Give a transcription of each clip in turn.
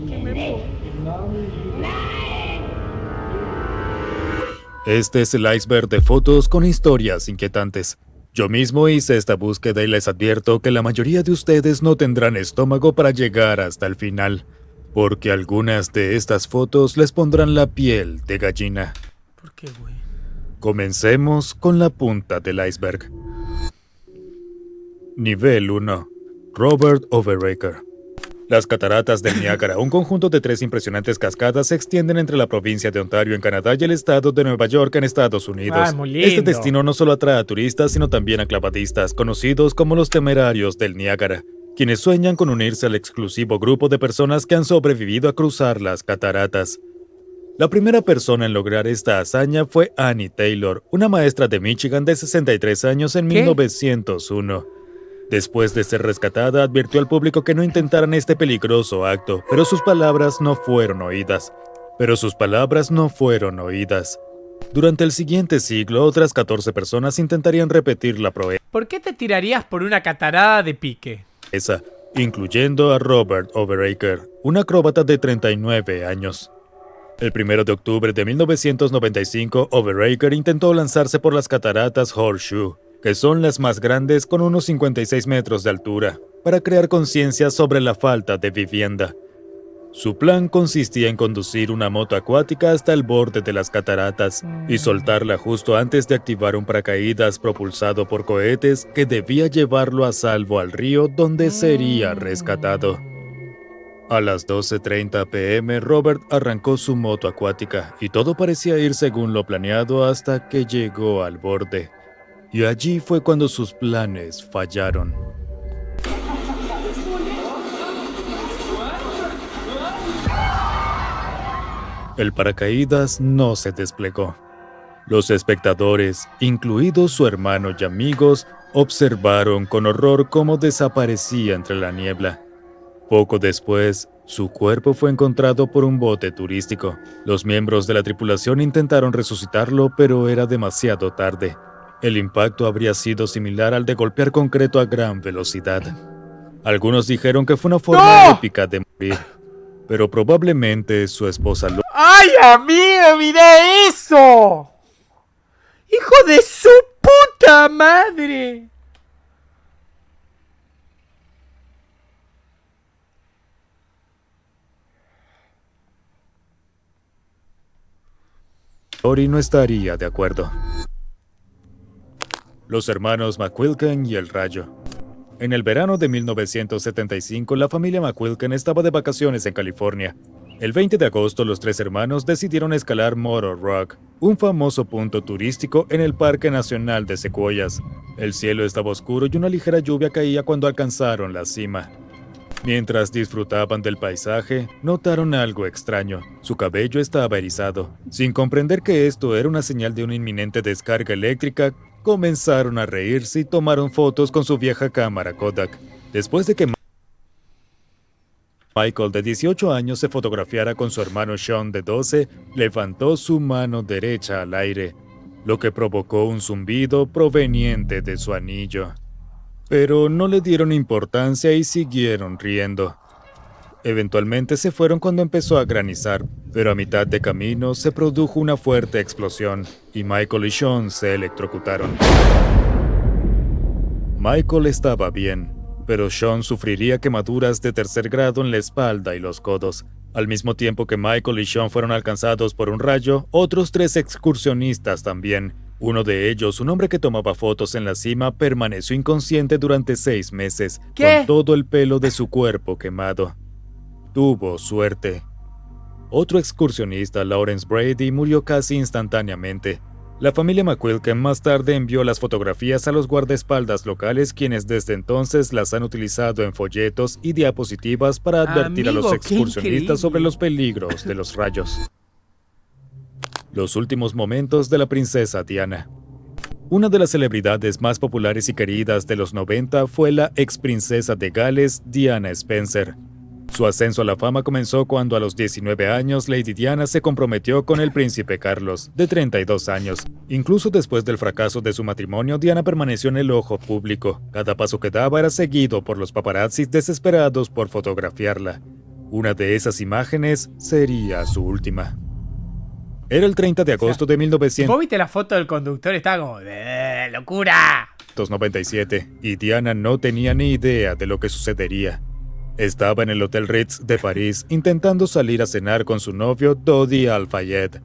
que me muero. Este es el iceberg de fotos con historias inquietantes. Yo mismo hice esta búsqueda y les advierto que la mayoría de ustedes no tendrán estómago para llegar hasta el final, porque algunas de estas fotos les pondrán la piel de gallina. ¿Por qué, güey? Comencemos con la punta del iceberg. Nivel 1. Robert Overacre. Las cataratas del Niágara, un conjunto de 3 impresionantes cascadas, se extienden entre la provincia de Ontario en Canadá y el estado de Nueva York en Estados Unidos. Muy lindo. Este destino no solo atrae a turistas, sino también a clavadistas, conocidos como los temerarios del Niágara, quienes sueñan con unirse al exclusivo grupo de personas que han sobrevivido a cruzar las cataratas. La primera persona en lograr esta hazaña fue Annie Taylor, una maestra de Michigan de 63 años en 1901. Después de ser rescatada, advirtió al público que no intentaran este peligroso acto, pero sus palabras no fueron oídas. Durante el siguiente siglo, otras 14 personas intentarían repetir la ¿Por qué te tirarías por una catarada de pique? proeza, incluyendo a Robert Overacre, un acróbata de 39 años. El 1 de octubre de 1995, Overacre intentó lanzarse por las cataratas Horseshoe, que son las más grandes con unos 56 metros de altura, para crear conciencia sobre la falta de vivienda. Su plan consistía en conducir una moto acuática hasta el borde de las cataratas y soltarla justo antes de activar un paracaídas propulsado por cohetes que debía llevarlo a salvo al río donde sería rescatado. A las 12:30 p.m., Robert arrancó su moto acuática y todo parecía ir según lo planeado hasta que llegó al borde. Y allí fue cuando sus planes fallaron. El paracaídas no se desplegó. Los espectadores, incluidos su hermano y amigos, observaron con horror cómo desaparecía entre la niebla. Poco después, su cuerpo fue encontrado por un bote turístico. Los miembros de la tripulación intentaron resucitarlo, pero era demasiado tarde. El impacto habría sido similar al de golpear concreto a gran velocidad. Algunos dijeron que fue una forma épica de morir, pero probablemente su esposa lo... ¡Ay, amigo, mira eso! ¡Hijo de su puta madre! Ori no estaría de acuerdo. Los hermanos McQuilkin y el rayo. En el verano de 1975, la familia McQuilkin estaba de vacaciones en California. El 20 de agosto, los 3 hermanos decidieron escalar Motor Rock, un famoso punto turístico en el Parque Nacional de Sequoias. El cielo estaba oscuro y una ligera lluvia caía cuando alcanzaron la cima. Mientras disfrutaban del paisaje, notaron algo extraño. Su cabello estaba erizado. Sin comprender que esto era una señal de una inminente descarga eléctrica, comenzaron a reírse y tomaron fotos con su vieja cámara Kodak. Después de que Michael, de 18 años, se fotografiara con su hermano Sean, de 12, levantó su mano derecha al aire, lo que provocó un zumbido proveniente de su anillo. Pero no le dieron importancia y siguieron riendo. Eventualmente se fueron cuando empezó a granizar, pero a mitad de camino se produjo una fuerte explosión y Michael y Sean se electrocutaron. Michael estaba bien, pero Sean sufriría quemaduras de 3er grado en la espalda y los codos. Al mismo tiempo que Michael y Sean fueron alcanzados por un rayo, otros 3 excursionistas también. Uno de ellos, un hombre que tomaba fotos en la cima, permaneció inconsciente durante 6 meses, con todo el pelo de su cuerpo quemado. Tuvo suerte. Otro excursionista, Lawrence Brady, murió casi instantáneamente. La familia McQuilkin más tarde envió las fotografías a los guardaespaldas locales, quienes desde entonces las han utilizado en folletos y diapositivas para advertir a los excursionistas sobre los peligros de los rayos. Los últimos momentos de la princesa Diana. Una de las celebridades más populares y queridas de los 90 fue la ex princesa de Gales, Diana Spencer. Su ascenso a la fama comenzó cuando a los 19 años Lady Diana se comprometió con el príncipe Carlos, de 32 años. Incluso después del fracaso de su matrimonio, Diana permaneció en el ojo público. Cada paso que daba era seguido por los paparazzis desesperados por fotografiarla. Una de esas imágenes sería su última. Era el 30 de agosto de ¿Vos viste la foto del conductor? Estaba como... ¡locura! 1997, y Diana no tenía ni idea de lo que sucedería. Estaba en el Hotel Ritz de París intentando salir a cenar con su novio Dodi Al-Fayed,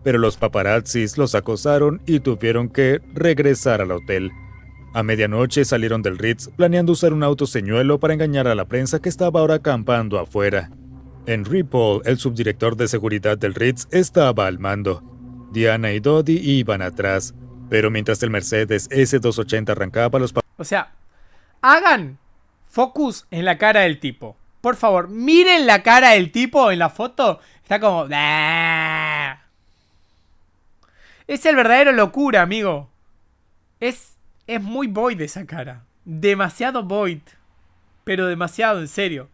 pero los paparazzis los acosaron y tuvieron que regresar al hotel. A medianoche salieron del Ritz planeando usar un auto señuelo para engañar a la prensa que estaba ahora acampando afuera. Henry Paul, el subdirector de seguridad del Ritz, estaba al mando. Diana y Dodi iban atrás, pero mientras el Mercedes S280 arrancaba, O sea, hagan focus en la cara del tipo. Por favor, miren la cara del tipo en la foto. Está como... Es el verdadero locura, amigo. Es muy void esa cara. Demasiado void. Pero demasiado, en serio.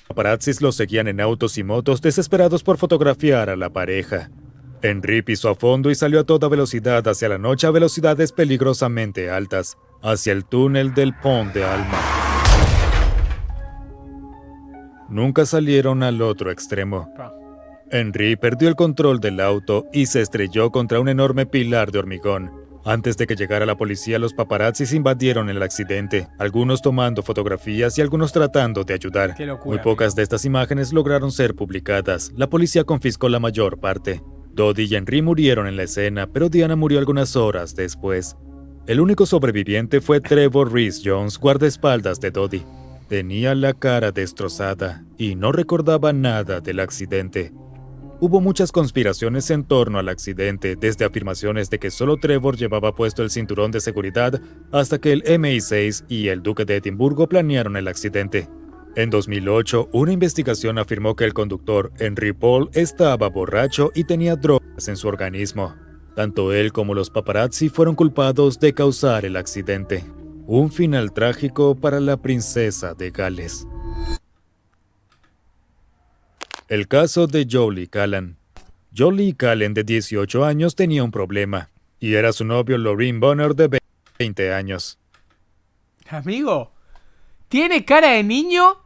Paparazzis los seguían en autos y motos desesperados por fotografiar a la pareja. Henry pisó a fondo y salió a toda velocidad hacia la noche a velocidades peligrosamente altas, hacia el túnel del Pont de Alma. Nunca salieron al otro extremo. Henry perdió el control del auto y se estrelló contra un enorme pilar de hormigón. Antes de que llegara la policía, los paparazzis invadieron el accidente, algunos tomando fotografías y algunos tratando de ayudar. Qué locura, Muy pocas de estas imágenes lograron ser publicadas. La policía confiscó la mayor parte. Dodi y Henry murieron en la escena, pero Diana murió algunas horas después. El único sobreviviente fue Trevor Rhys-Jones, guardaespaldas de Dodi. Tenía la cara destrozada y no recordaba nada del accidente. Hubo muchas conspiraciones en torno al accidente, desde afirmaciones de que solo Trevor llevaba puesto el cinturón de seguridad hasta que el MI6 y el Duque de Edimburgo planearon el accidente. En 2008, una investigación afirmó que el conductor Henry Paul estaba borracho y tenía drogas en su organismo. Tanto él como los paparazzi fueron culpados de causar el accidente. Un final trágico para la princesa de Gales. El caso de Jolie Callan. Jolie Callan, de 18 años, tenía un problema, y era su novio Lorraine Bonner, de 20 años. Amigo, tiene cara de niño,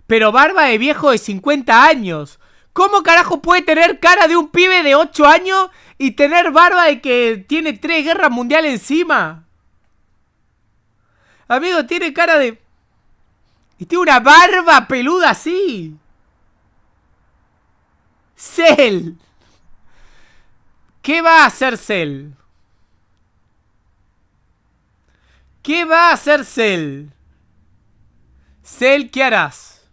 pero barba de viejo de 50 años. ¿Cómo carajo puede tener cara de un pibe de 8 años y tener barba de que tiene 3 guerras mundiales encima? Amigo, tiene cara de... Y tiene una barba peluda así. Cell. ¿Qué va a hacer Cell? ¿Qué va a hacer Cell? Cell, ¿qué harás?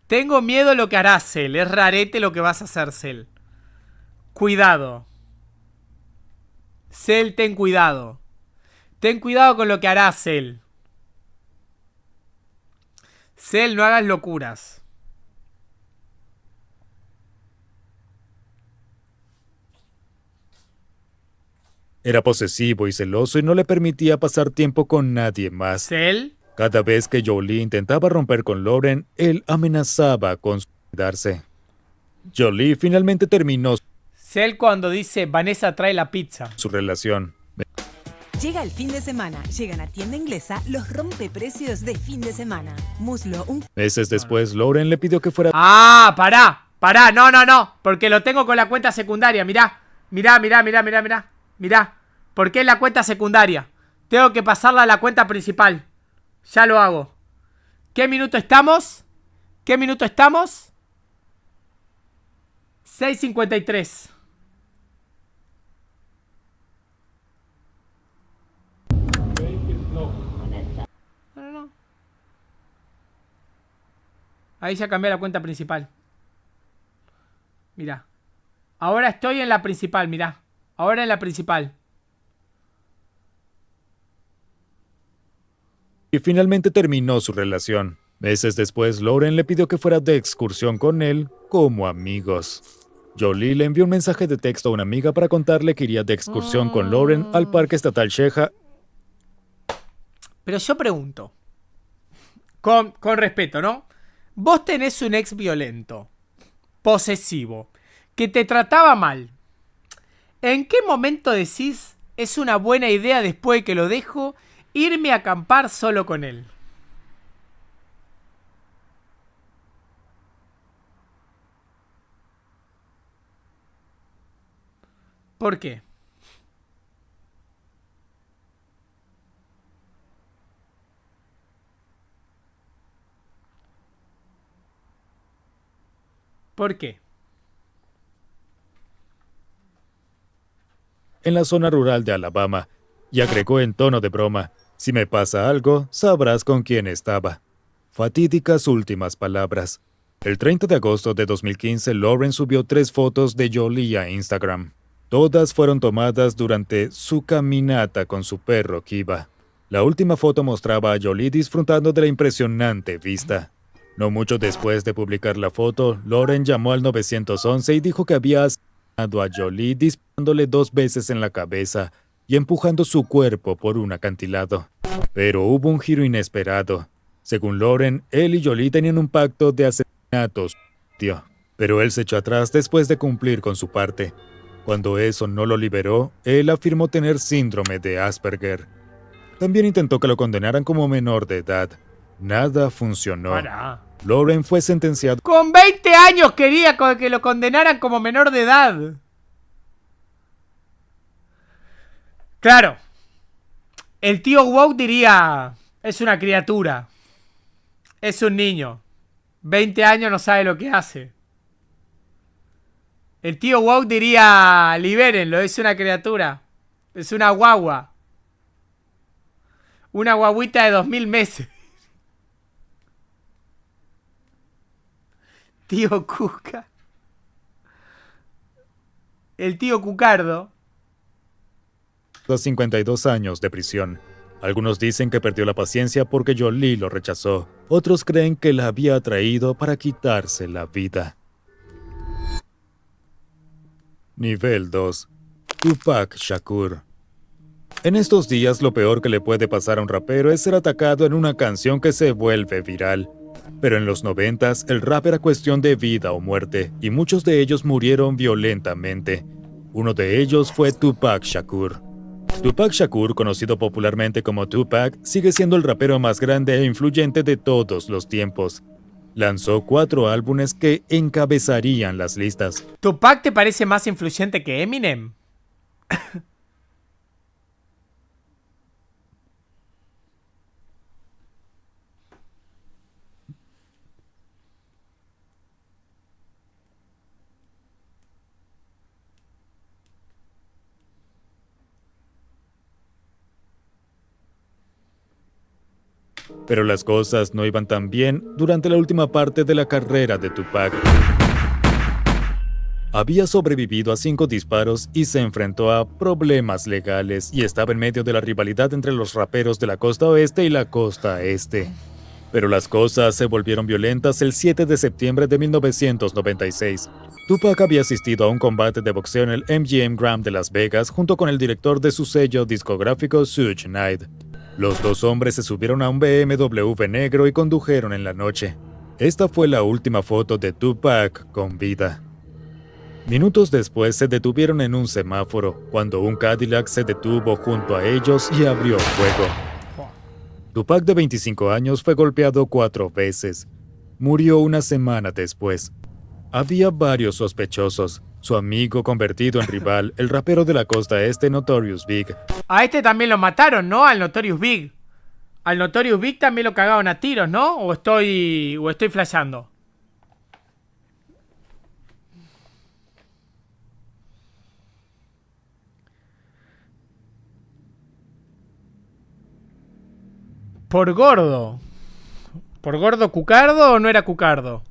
Tengo miedo a lo que harás, Cell. Es rarete lo que vas a hacer, Cell. Cuidado. Cell, ten cuidado. Ten cuidado con lo que harás, Cell. Cell, no hagas locuras. Era posesivo y celoso y no le permitía pasar tiempo con nadie más. ¿Cell? Cada vez que Jolie intentaba romper con Lauren, él amenazaba con suicidarse. Jolie finalmente terminó Cell cuando dice Vanessa trae la pizza. su relación. Llega el fin de semana. Llegan a Tienda Inglesa los rompeprecios de fin de semana. Muslo, un... Meses después, Lauren le pidió que fuera Ah, pará, no, porque lo tengo con la cuenta secundaria, mirá, ¿por qué es la cuenta secundaria? Tengo que pasarla a la cuenta principal, ya lo hago. ¿Qué minuto estamos? 6:53. No. Ahí ya cambié la cuenta principal. Mirá. Ahora estoy en la principal, mirá. Ahora en la principal. y finalmente terminó su relación. Meses después, Lauren le pidió que fuera de excursión con él como amigos. Jolie le envió un mensaje de texto a una amiga para contarle que iría de excursión con Lauren al Parque Estatal Sheha. Pero yo pregunto, con respeto, ¿no? Vos tenés un ex violento, posesivo, que te trataba mal. ¿En qué momento decís es una buena idea después de que lo dejo irme a acampar solo con él? ¿Por qué? ¿Por qué? En la zona rural de Alabama, y agregó en tono de broma, si me pasa algo, sabrás con quién estaba. Fatídicas últimas palabras. El 30 de agosto de 2015, Lauren subió 3 fotos de Jolie a Instagram. Todas fueron tomadas durante su caminata con su perro Kiba. La última foto mostraba a Jolie disfrutando de la impresionante vista. No mucho después de publicar la foto, Lauren llamó al 911 y dijo que había asesinado a Jolie disparándole 2 veces en la cabeza y empujando su cuerpo por un acantilado. Pero hubo un giro inesperado. Según Lauren, él y Jolie tenían un pacto de asesinatos, pero él se echó atrás después de cumplir con su parte. Cuando eso no lo liberó, él afirmó tener síndrome de Asperger. También intentó que lo condenaran como menor de edad. Nada funcionó. Para. Lauren fue sentenciado Con 20 años quería que lo condenaran como menor de edad. Claro. El tío Woke diría, es una criatura. Es un niño. 20 años no sabe lo que hace. El tío Woke diría, libérenlo, es una criatura. Es una guagua. Una guaguita de 2000 meses. Tío Cuca. El tío Cucardo. a 52 años de prisión. Algunos dicen que perdió la paciencia porque Jolie lo rechazó. Otros creen que la había traído para quitarse la vida. Nivel 2. Tupac Shakur. En estos días lo peor que le puede pasar a un rapero es ser atacado en una canción que se vuelve viral. Pero en los 90s el rap era cuestión de vida o muerte, y muchos de ellos murieron violentamente. Uno de ellos fue Tupac Shakur. Tupac Shakur, conocido popularmente como Tupac, sigue siendo el rapero más grande e influyente de todos los tiempos. Lanzó 4 álbumes que encabezarían las listas. ¿Tupac te parece más influyente que Eminem? Pero las cosas no iban tan bien durante la última parte de la carrera de Tupac. Había sobrevivido a 5 disparos y se enfrentó a problemas legales y estaba en medio de la rivalidad entre los raperos de la costa oeste y la costa este. Pero las cosas se volvieron violentas el 7 de septiembre de 1996. Tupac había asistido a un combate de boxeo en el MGM Grand de Las Vegas junto con el director de su sello discográfico Suge Knight. Los 2 hombres se subieron a un BMW negro y condujeron en la noche. Esta fue la última foto de Tupac con vida. Minutos después se detuvieron en un semáforo, cuando un Cadillac se detuvo junto a ellos y abrió fuego. Tupac, de 25 años, fue golpeado 4 veces. Murió una semana después. Había varios sospechosos. Su amigo convertido en rival, el rapero de la costa este, Notorious Big. A este también lo mataron, ¿no? Al Notorious Big. Al Notorious Big también lo cagaron a tiros, ¿no? ¿O estoy flasheando? Por gordo. ¿Por gordo Cucardo o no era Cucardo?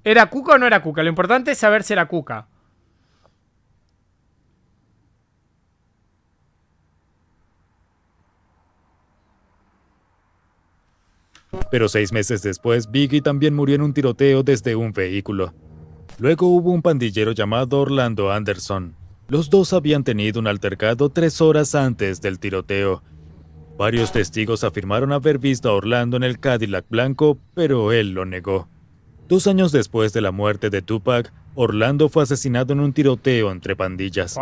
¿Era Cuca o no era Cuca? Lo importante es saber si era Cuca. Pero 6 meses después, Biggie también murió en un tiroteo desde un vehículo. Luego hubo un pandillero llamado Orlando Anderson. Los dos habían tenido un altercado 3 horas antes del tiroteo. Varios testigos afirmaron haber visto a Orlando en el Cadillac blanco, pero él lo negó. 2 años después de la muerte de Tupac, Orlando fue asesinado en un tiroteo entre pandillas.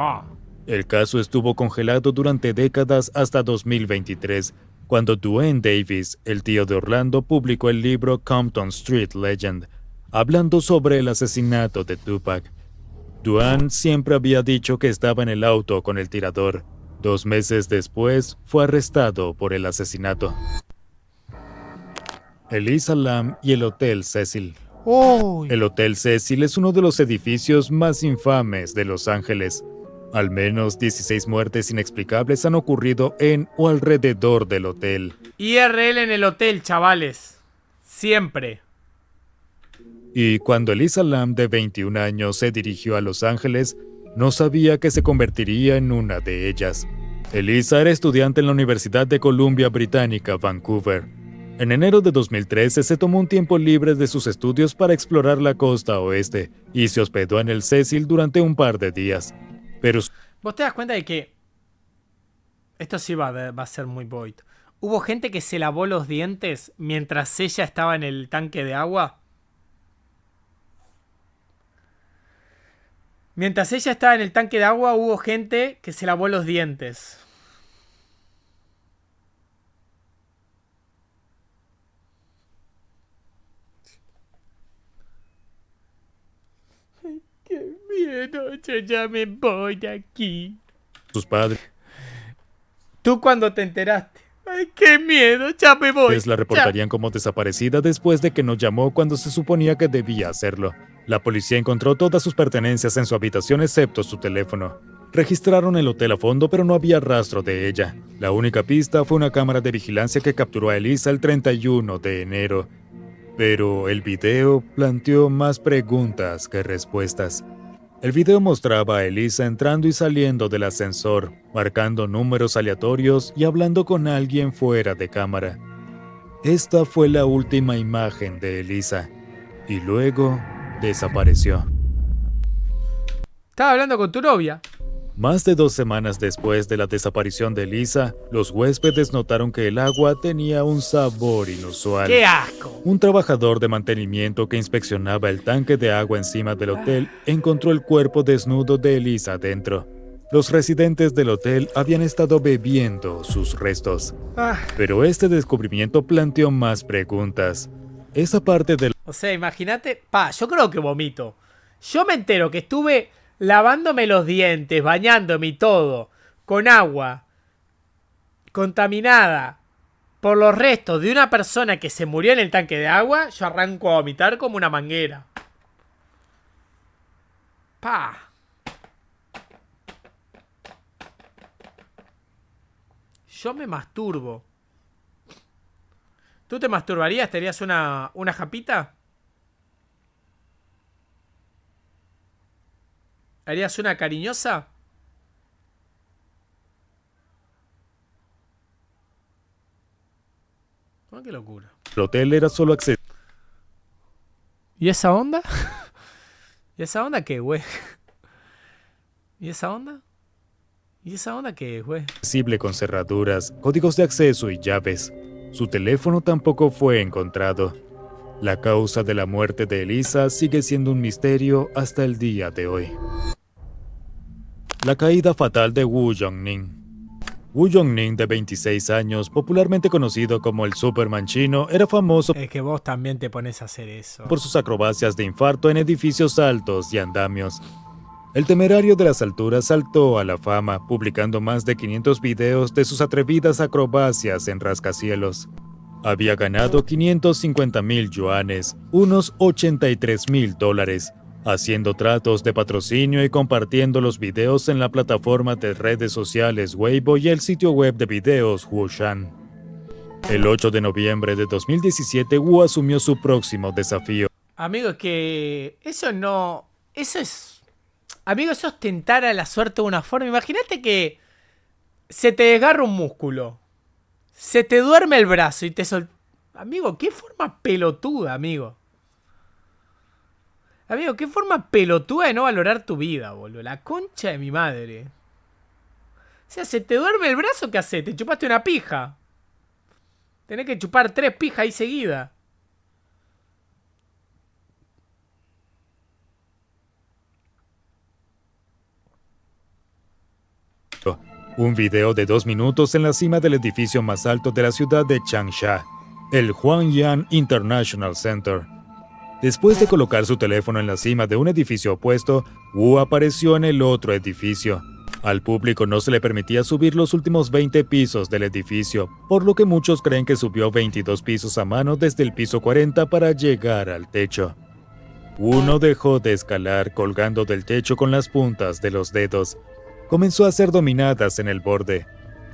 El caso estuvo congelado durante décadas hasta 2023, cuando Duane Davis, el tío de Orlando, publicó el libro Compton Street Legend, hablando sobre el asesinato de Tupac. Duan siempre había dicho que estaba en el auto con el tirador. 2 meses después, fue arrestado por el asesinato. Elisa Lam y el Hotel Cecil. Uy. El Hotel Cecil es uno de los edificios más infames de Los Ángeles. Al menos 16 muertes inexplicables han ocurrido en o alrededor del hotel. IRL en el hotel, chavales. Siempre. Y cuando Elisa Lam, de 21 años, se dirigió a Los Ángeles, no sabía que se convertiría en una de ellas. Elisa era estudiante en la Universidad de Columbia Británica, Vancouver. En enero de 2013 se tomó un tiempo libre de sus estudios para explorar la costa oeste y se hospedó en el Cecil durante un par de días. Pero ¿Vos te das cuenta de que esto sí va a ser muy Void? ¿Hubo gente que se lavó los dientes mientras ella estaba en el tanque de agua? Mientras ella estaba en el tanque de agua, hubo gente que se lavó los dientes. Ay, qué miedo, yo ya me voy de aquí. sus padres ¿Tú cuando te enteraste? Ay, qué miedo, ya me voy. la reportarían como desaparecida después de que no llamó cuando se suponía que debía hacerlo. La policía encontró todas sus pertenencias en su habitación excepto su teléfono. Registraron el hotel a fondo, pero no había rastro de ella. La única pista fue una cámara de vigilancia que capturó a Elisa el 31 de enero. Pero el video planteó más preguntas que respuestas. El video mostraba a Elisa entrando y saliendo del ascensor, marcando números aleatorios y hablando con alguien fuera de cámara. Esta fue la última imagen de Elisa, y luego desapareció. Estaba hablando con tu novia. Más de 2 semanas después de la desaparición de Elisa, los huéspedes notaron que el agua tenía un sabor inusual. ¡Qué asco! Un trabajador de mantenimiento que inspeccionaba el tanque de agua encima del hotel encontró el cuerpo desnudo de Elisa dentro. Los residentes del hotel habían estado bebiendo sus restos. Pero este descubrimiento planteó más preguntas. Esa parte del... O sea, imagínate... yo creo que vomito. Yo me entero que estuve lavándome los dientes, bañándome y todo, con agua contaminada por los restos de una persona que se murió en el tanque de agua. Yo arranco a vomitar como una manguera. Yo me masturbo. ¿Tú te masturbarías? ¿Te harías una japita? ¿Harías una cariñosa? Oh, qué locura. El hotel era solo acceso. ¿Y esa onda? ¿Y esa onda qué, güey? ¿Y esa onda? ¿Y esa onda qué, güey? Accesible con cerraduras, códigos de acceso y llaves. Su teléfono tampoco fue encontrado. La causa de la muerte de Elisa sigue siendo un misterio hasta el día de hoy. La caída fatal de Wu Yongning. Wu Yongning, de 26 años, popularmente conocido como el Superman chino, era famoso Es que vos también te pones a hacer eso. por sus acrobacias de infarto en edificios altos y andamios. El temerario de las alturas saltó a la fama, publicando más de 500 videos de sus atrevidas acrobacias en rascacielos. Había ganado 550,000 yuanes, unos $83,000, haciendo tratos de patrocinio y compartiendo los videos en la plataforma de redes sociales Weibo y el sitio web de videos Wushan. El 8 de noviembre de 2017, Wu asumió su próximo desafío. Amigo, es que eso no... Eso es... Amigo, eso es tentar a la suerte de una forma. Imagínate que se te desgarra un músculo. Se te duerme el brazo y te Amigo, qué forma pelotuda, amigo. Amigo, qué forma pelotuda de no valorar tu vida, boludo. La concha de mi madre. O sea, se te duerme el brazo, ¿qué haces? Te chupaste una pija. Tenés que chupar 3 pijas ahí seguidas. Un video de 2 minutos en la cima del edificio más alto de la ciudad de Changsha, el Huangyan International Center. Después de colocar su teléfono en la cima de un edificio opuesto, Wu apareció en el otro edificio. Al público no se le permitía subir los últimos 20 pisos del edificio, por lo que muchos creen que subió 22 pisos a mano desde el piso 40 para llegar al techo. Wu no dejó de escalar colgando del techo con las puntas de los dedos. Comenzó a hacer dominadas en el borde.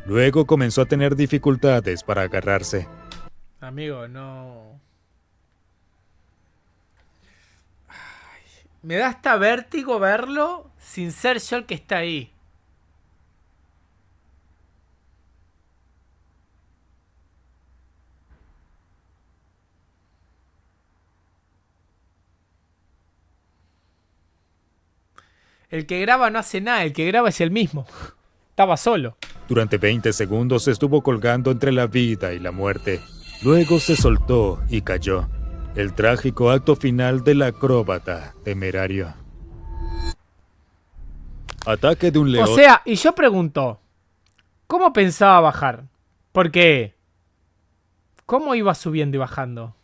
Luego comenzó a tener dificultades para agarrarse. Amigo, no... Ay, me da hasta vértigo verlo sin ser yo el que está ahí. El que graba no hace nada, el que graba es el mismo. Estaba solo. Durante 20 segundos estuvo colgando entre la vida y la muerte. Luego se soltó y cayó. El trágico acto final del acróbata temerario. Ataque de un león. O sea, y yo pregunto, ¿cómo pensaba bajar? Porque, ¿cómo iba subiendo y bajando?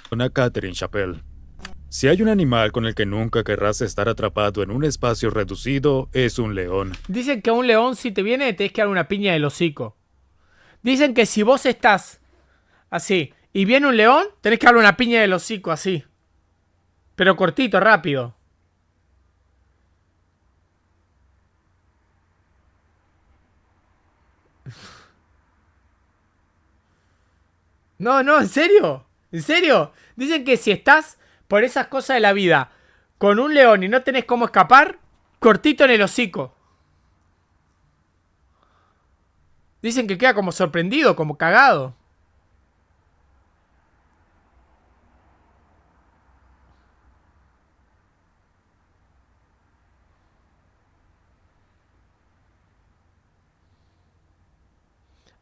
A Catherine Chappell. Si hay un animal con el que nunca querrás estar atrapado en un espacio reducido, es un león. Dicen que a un león si te viene tenés que dar una piña del hocico. Dicen que si vos estás así y viene un león, tenés que darle una piña del hocico así. Pero cortito, rápido. No, no, ¿en serio? ¿En serio? Dicen que si estás por esas cosas de la vida con un león y no tenés cómo escapar, cortito en el hocico. Dicen que queda como sorprendido, como cagado.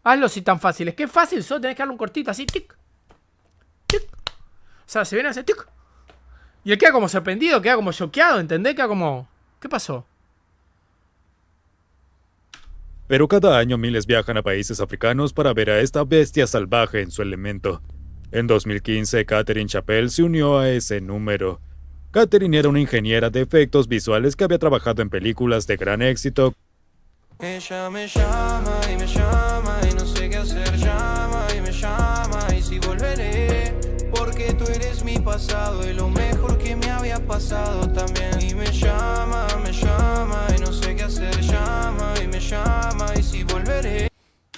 Hazlo si tan fácil. Es que es fácil, solo tenés que darle un cortito así, tic, tic. O sea, se viene a hacer tic. Y él queda como sorprendido, queda como choqueado, ¿entendés? Queda como... ¿Qué pasó? Pero cada año miles viajan a países africanos para ver a esta bestia salvaje en su elemento. En 2015, Catherine Chappell se unió a ese número. Catherine era una ingeniera de efectos visuales que había trabajado en películas de gran éxito. Ella me llama y no sé qué hacer, llama y me llama y si volveré, porque tú eres mi pasado y lo mejor que me había pasado también. Y me llama y no sé qué hacer, llama y si volveré.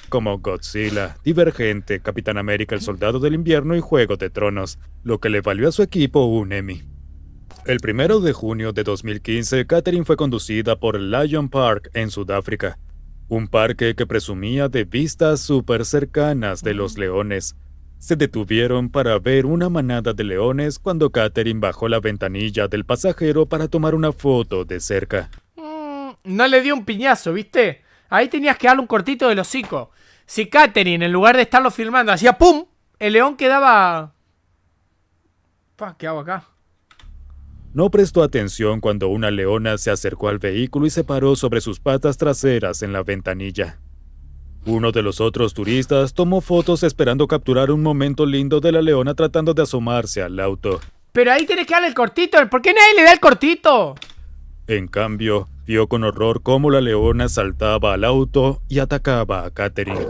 Como Godzilla, Divergente, Capitán América, El Soldado del Invierno y Juego de Tronos, lo que le valió a su equipo un Emmy. El 1 de junio de 2015, Catherine fue conducida por el Lion Park en Sudáfrica, un parque que presumía de vistas súper cercanas de los leones. Se detuvieron para ver una manada de leones cuando Catherine bajó la ventanilla del pasajero para tomar una foto de cerca. No le dio un piñazo, ¿viste? Ahí tenías que darle un cortito del hocico. Si Catherine, en lugar de estarlo filmando, hacía ¡pum!, el león quedaba... ¿Qué hago acá? No prestó atención cuando una leona se acercó al vehículo y se paró sobre sus patas traseras en la ventanilla. Uno de los otros turistas tomó fotos esperando capturar un momento lindo de la leona tratando de asomarse al auto. Pero ahí tenés que darle el cortito. ¿Por qué nadie le da el cortito? En cambio, vio con horror cómo la leona saltaba al auto y atacaba a Catherine.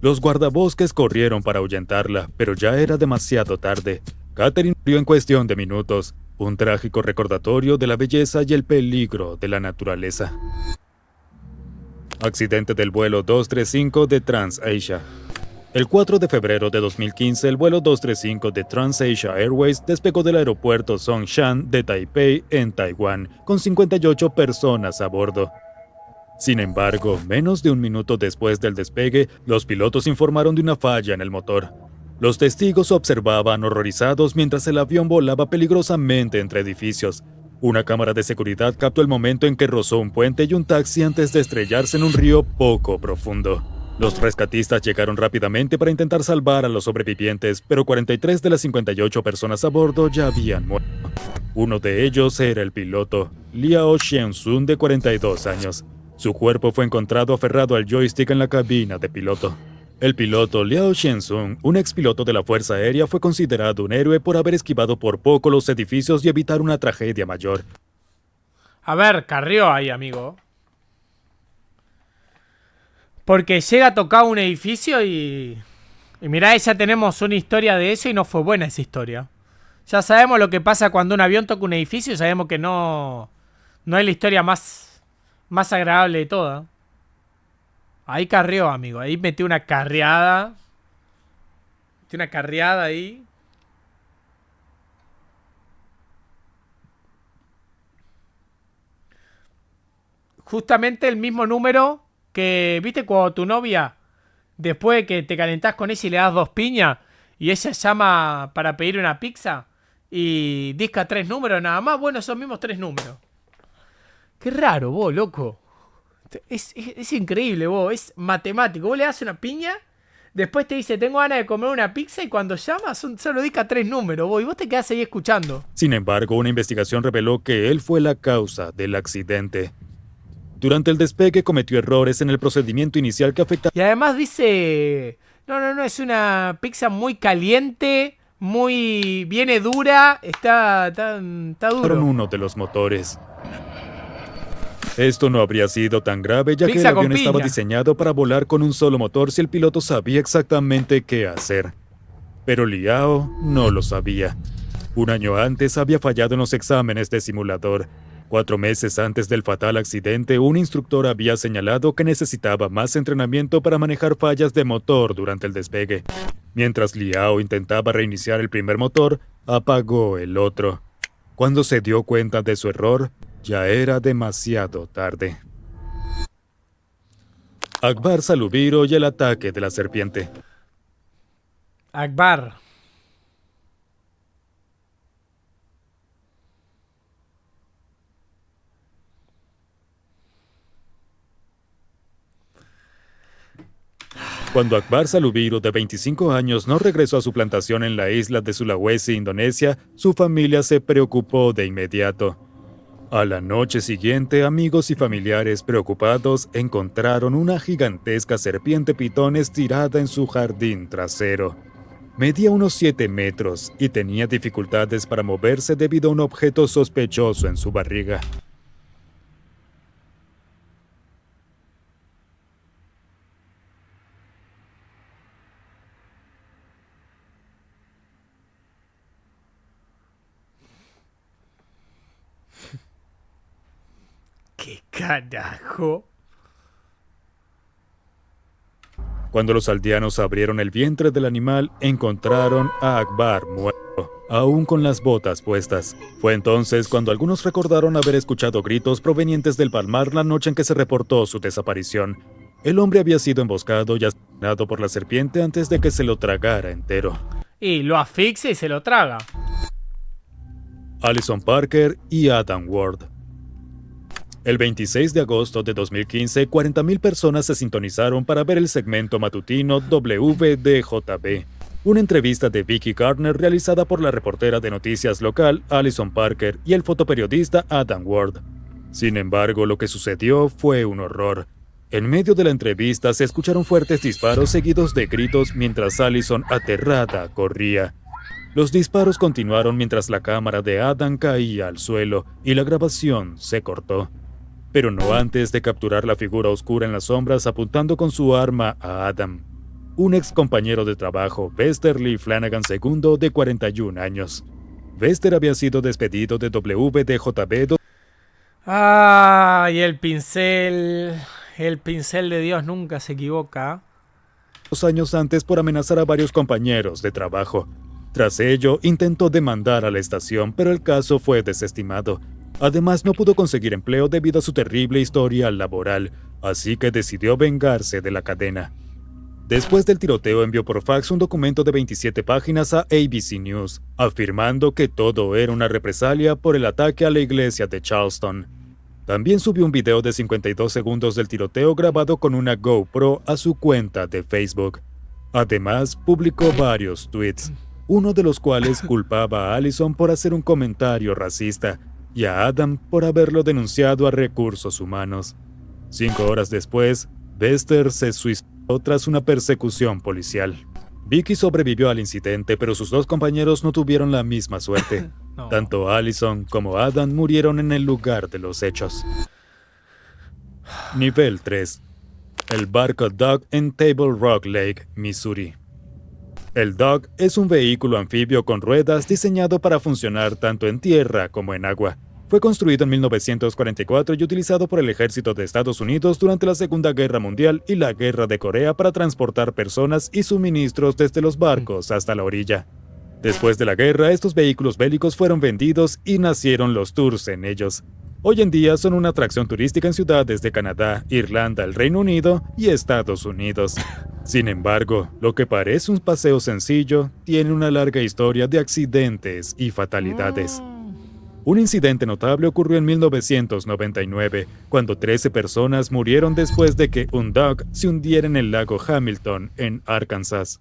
Los guardabosques corrieron para ahuyentarla, pero ya era demasiado tarde. Catherine murió en cuestión de minutos. Un trágico recordatorio de la belleza y el peligro de la naturaleza. Accidente del vuelo 235 de TransAsia. El 4 de febrero de 2015, el vuelo 235 de TransAsia Airways despegó del aeropuerto Songshan de Taipei, en Taiwán, con 58 personas a bordo. Sin embargo, menos de un minuto después del despegue, los pilotos informaron de una falla en el motor. Los testigos observaban horrorizados mientras el avión volaba peligrosamente entre edificios. Una cámara de seguridad captó el momento en que rozó un puente y un taxi antes de estrellarse en un río poco profundo. Los rescatistas llegaron rápidamente para intentar salvar a los sobrevivientes, pero 43 de las 58 personas a bordo ya habían muerto. Uno de ellos era el piloto, Liao Xianxun, de 42 años. Su cuerpo fue encontrado aferrado al joystick en la cabina de piloto. El piloto Liao Shenzhong, un expiloto de la Fuerza Aérea, fue considerado un héroe por haber esquivado por poco los edificios y evitar una tragedia mayor. A ver, carrió ahí, amigo. Porque llega a tocar un edificio y mirá, ya tenemos una historia de eso y no fue buena esa historia. Ya sabemos lo que pasa cuando un avión toca un edificio y sabemos que no es la historia más agradable de todas. Ahí carrió, amigo. Ahí metió una carreada. Metió una carreada ahí. Justamente el mismo número que, ¿viste? Cuando tu novia, después de que te calentás con ella y le das 2 piñas, y ella llama para pedir una pizza y disca 3 números nada más. Bueno, esos mismos 3 números. Qué raro, vos, loco. Es increíble, vos. Es matemático. Vos le das una piña, después te dice, tengo ganas de comer una pizza, y cuando llamas solo disca 3 números, vos. Y vos te quedás ahí escuchando. Sin embargo, una investigación reveló que él fue la causa del accidente. Durante el despegue cometió errores en el procedimiento inicial que afectaron. Y además dice, no, es una pizza muy caliente, viene dura, está duro. Uno de los motores. Esto no habría sido tan grave, ya que el avión estaba diseñado para volar con un solo motor si el piloto sabía exactamente qué hacer. Pero Liao no lo sabía. Un año antes había fallado en los exámenes de simulador. 4 meses antes del fatal accidente, un instructor había señalado que necesitaba más entrenamiento para manejar fallas de motor durante el despegue. Mientras Liao intentaba reiniciar el primer motor, apagó el otro. Cuando se dio cuenta de su error, ya era demasiado tarde. Akbar Salubiro y el ataque de la serpiente. Akbar. Cuando Akbar Salubiro, de 25 años, no regresó a su plantación en la isla de Sulawesi, Indonesia, su familia se preocupó de inmediato. A la noche siguiente, amigos y familiares preocupados encontraron una gigantesca serpiente pitón estirada en su jardín trasero. Medía unos 7 metros y tenía dificultades para moverse debido a un objeto sospechoso en su barriga. ¿Qué carajo? Cuando los aldeanos abrieron el vientre del animal, encontraron a Akbar muerto, aún con las botas puestas. Fue entonces cuando algunos recordaron haber escuchado gritos provenientes del palmar la noche en que se reportó su desaparición. El hombre había sido emboscado y asesinado por la serpiente antes de que se lo tragara entero. Y lo asfixia y se lo traga. Allison Parker y Adam Ward. El 26 de agosto de 2015, 40.000 personas se sintonizaron para ver el segmento matutino WDJB, una entrevista de Vicky Gardner realizada por la reportera de noticias local Allison Parker y el fotoperiodista Adam Ward. Sin embargo, lo que sucedió fue un horror. En medio de la entrevista se escucharon fuertes disparos seguidos de gritos mientras Allison, aterrada, corría. Los disparos continuaron mientras la cámara de Adam caía al suelo y la grabación se cortó. Pero no antes de capturar la figura oscura en las sombras apuntando con su arma a Adam, un ex compañero de trabajo, Vester Lee Flanagan II, de 41 años. Vester había sido despedido de WDJB. ¡Ay, el pincel! El pincel de Dios nunca se equivoca. 2 años antes por amenazar a varios compañeros de trabajo. Tras ello, intentó demandar a la estación, pero el caso fue desestimado. Además, no pudo conseguir empleo debido a su terrible historial laboral, así que decidió vengarse de la cadena. Después del tiroteo, envió por fax un documento de 27 páginas a ABC News, afirmando que todo era una represalia por el ataque a la iglesia de Charleston. También subió un video de 52 segundos del tiroteo grabado con una GoPro a su cuenta de Facebook. Además, publicó varios tweets, uno de los cuales culpaba a Allison por hacer un comentario racista y a Adam por haberlo denunciado a Recursos Humanos. 5 horas después, Vester se suicidó tras una persecución policial. Vicky sobrevivió al incidente, pero sus dos compañeros no tuvieron la misma suerte. No. Tanto Allison como Adam murieron en el lugar de los hechos. Nivel 3. El barco Dog en Table Rock Lake, Missouri. El Dog es un vehículo anfibio con ruedas diseñado para funcionar tanto en tierra como en agua. Fue construido en 1944 y utilizado por el ejército de Estados Unidos durante la Segunda Guerra Mundial y la Guerra de Corea para transportar personas y suministros desde los barcos hasta la orilla. Después de la guerra, estos vehículos bélicos fueron vendidos y nacieron los tours en ellos. Hoy en día son una atracción turística en ciudades de Canadá, Irlanda, el Reino Unido y Estados Unidos. Sin embargo, lo que parece un paseo sencillo tiene una larga historia de accidentes y fatalidades. Un incidente notable ocurrió en 1999, cuando 13 personas murieron después de que un Dog se hundiera en el lago Hamilton, en Arkansas.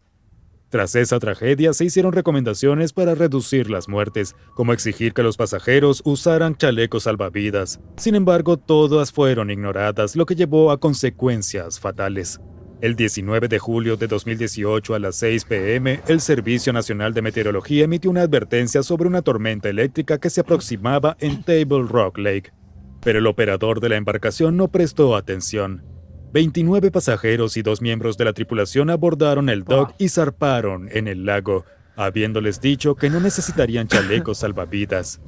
Tras esa tragedia, se hicieron recomendaciones para reducir las muertes, como exigir que los pasajeros usaran chalecos salvavidas. Sin embargo, todas fueron ignoradas, lo que llevó a consecuencias fatales. El 19 de julio de 2018 a las 6 p.m., el Servicio Nacional de Meteorología emitió una advertencia sobre una tormenta eléctrica que se aproximaba en Table Rock Lake. Pero el operador de la embarcación no prestó atención. 29 pasajeros y 2 miembros de la tripulación abordaron el Dog y zarparon en el lago, habiéndoles dicho que no necesitarían chalecos salvavidas.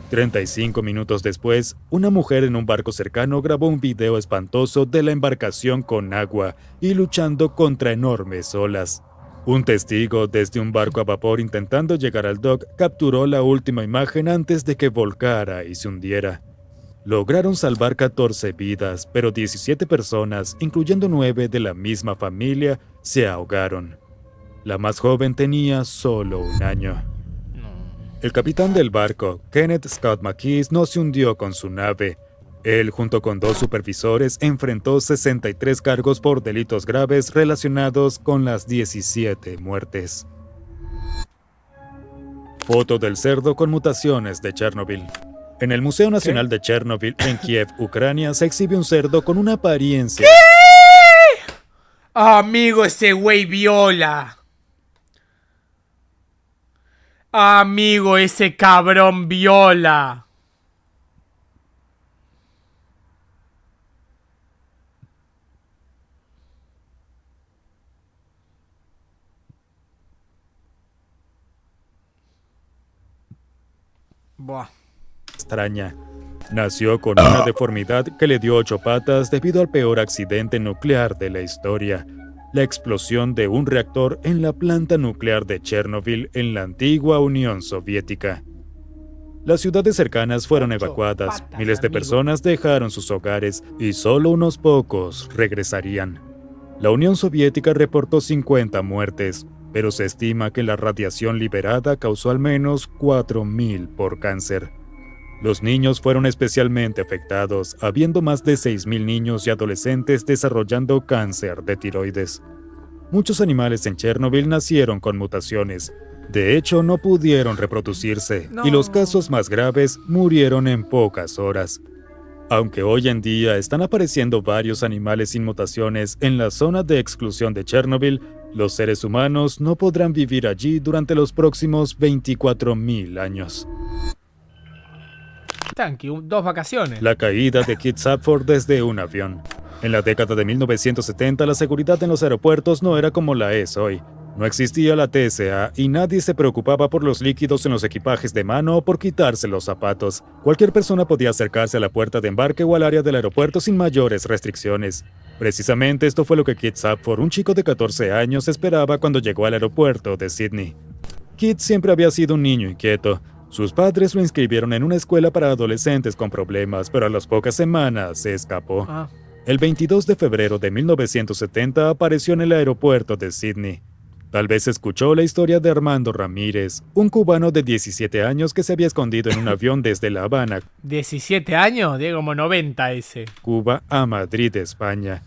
35 minutos después, una mujer en un barco cercano grabó un video espantoso de la embarcación con agua y luchando contra enormes olas. Un testigo desde un barco a vapor intentando llegar al Dog capturó la última imagen antes de que volcara y se hundiera. Lograron salvar 14 vidas, pero 17 personas, incluyendo 9 de la misma familia, se ahogaron. La más joven tenía solo 1 año. El capitán del barco, Kenneth Scott McKees, no se hundió con su nave. Él, junto con 2 supervisores, enfrentó 63 cargos por delitos graves relacionados con las 17 muertes. Foto del cerdo con mutaciones de Chernobyl. En el Museo Nacional de Chernobyl, en Kiev, Ucrania, se exhibe un cerdo con una apariencia... ¿Qué? Amigo, ese güey viola. Amigo, ese cabrón viola. Buah. extraña. Nació con una deformidad que le dio 8 patas debido al peor accidente nuclear de la historia, la explosión de un reactor en la planta nuclear de Chernobyl en la antigua Unión Soviética. Las ciudades cercanas fueron evacuadas, miles de personas dejaron sus hogares y solo unos pocos regresarían. La Unión Soviética reportó 50 muertes, pero se estima que la radiación liberada causó al menos 4.000 por cáncer. Los niños fueron especialmente afectados, habiendo más de 6.000 niños y adolescentes desarrollando cáncer de tiroides. Muchos animales en Chernobyl nacieron con mutaciones. De hecho, no pudieron reproducirse, y los casos más graves murieron en pocas horas. Aunque hoy en día están apareciendo varios animales sin mutaciones en la zona de exclusión de Chernobyl, los seres humanos no podrán vivir allí durante los próximos 24.000 años. Tranqui, 2 vacaciones. La caída de Keith Safford desde un avión. En la década de 1970, la seguridad en los aeropuertos no era como la es hoy. No existía la TSA y nadie se preocupaba por los líquidos en los equipajes de mano o por quitarse los zapatos. Cualquier persona podía acercarse a la puerta de embarque o al área del aeropuerto sin mayores restricciones. Precisamente esto fue lo que Keith Safford, un chico de 14 años, esperaba cuando llegó al aeropuerto de Sydney. Keith siempre había sido un niño inquieto. Sus padres lo inscribieron en una escuela para adolescentes con problemas, pero a las pocas semanas se escapó. El 22 de febrero de 1970 apareció en el aeropuerto de Sydney. Tal vez escuchó la historia de Armando Ramírez, un cubano de 17 años que se había escondido en un avión desde La Habana, 17 años, Diego, como 90 ese. Cuba, a Madrid, España.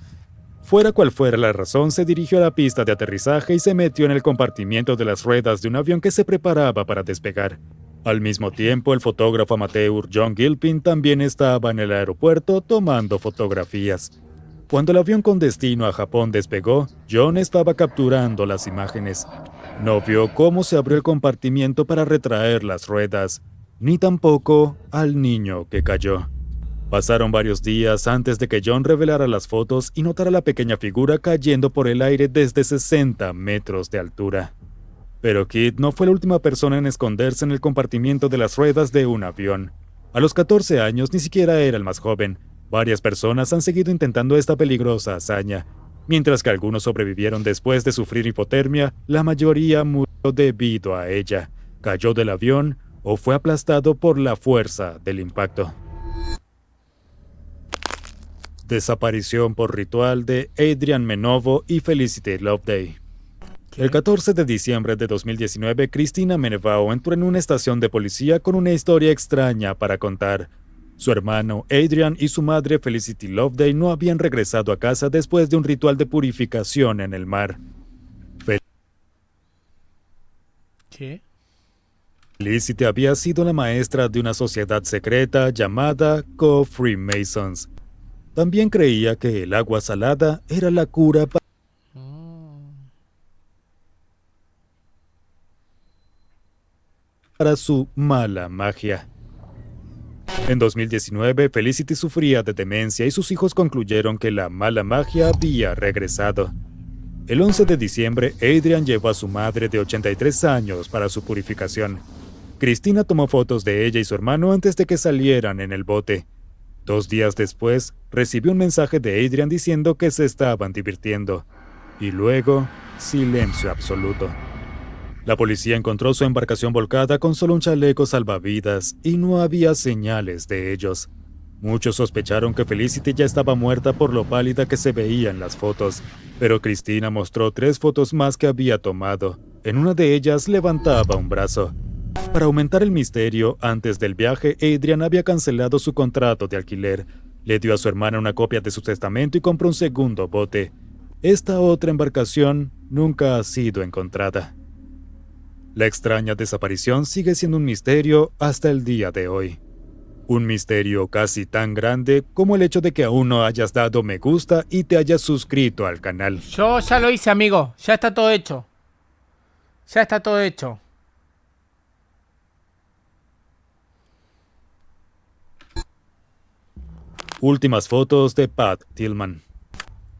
Fuera cual fuera la razón, se dirigió a la pista de aterrizaje y se metió en el compartimiento de las ruedas de un avión que se preparaba para despegar. Al mismo tiempo, el fotógrafo amateur John Gilpin también estaba en el aeropuerto tomando fotografías. Cuando el avión con destino a Japón despegó, John estaba capturando las imágenes. No vio cómo se abrió el compartimiento para retraer las ruedas, ni tampoco al niño que cayó. Pasaron varios días antes de que John revelara las fotos y notara la pequeña figura cayendo por el aire desde 60 metros de altura. Pero Kit no fue la última persona en esconderse en el compartimiento de las ruedas de un avión. A los 14 años ni siquiera era el más joven. Varias personas han seguido intentando esta peligrosa hazaña. Mientras que algunos sobrevivieron después de sufrir hipotermia, la mayoría murió debido a ella, cayó del avión o fue aplastado por la fuerza del impacto. Desaparición por ritual de Adrian Menovo y Felicity Loveday. El 14 de diciembre de 2019, Christina Menevao entró en una estación de policía con una historia extraña para contar. Su hermano Adrian y su madre Felicity Loveday no habían regresado a casa después de un ritual de purificación en el mar. ¿Qué? Felicity había sido la maestra de una sociedad secreta llamada Co-Freemasons. También creía que el agua salada era la cura para su mala magia. En 2019, Felicity sufría de demencia y sus hijos concluyeron que la mala magia había regresado. El 11 de diciembre, Adrian llevó a su madre de 83 años para su purificación. Christina tomó fotos de ella y su hermano antes de que salieran en el bote. 2 días después, recibió un mensaje de Adrian diciendo que se estaban divirtiendo. Y luego, silencio absoluto. La policía encontró su embarcación volcada con solo un chaleco salvavidas y no había señales de ellos. Muchos sospecharon que Felicity ya estaba muerta por lo pálida que se veía en las fotos, pero Christina mostró 3 fotos más que había tomado. En una de ellas levantaba un brazo. Para aumentar el misterio, antes del viaje, Adrian había cancelado su contrato de alquiler. Le dio a su hermana una copia de su testamento y compró un segundo bote. Esta otra embarcación nunca ha sido encontrada. La extraña desaparición sigue siendo un misterio hasta el día de hoy. Un misterio casi tan grande como el hecho de que aún no hayas dado me gusta y te hayas suscrito al canal. Yo ya lo hice, amigo. Ya está todo hecho. Ya está todo hecho. Últimas fotos de Pat Tillman.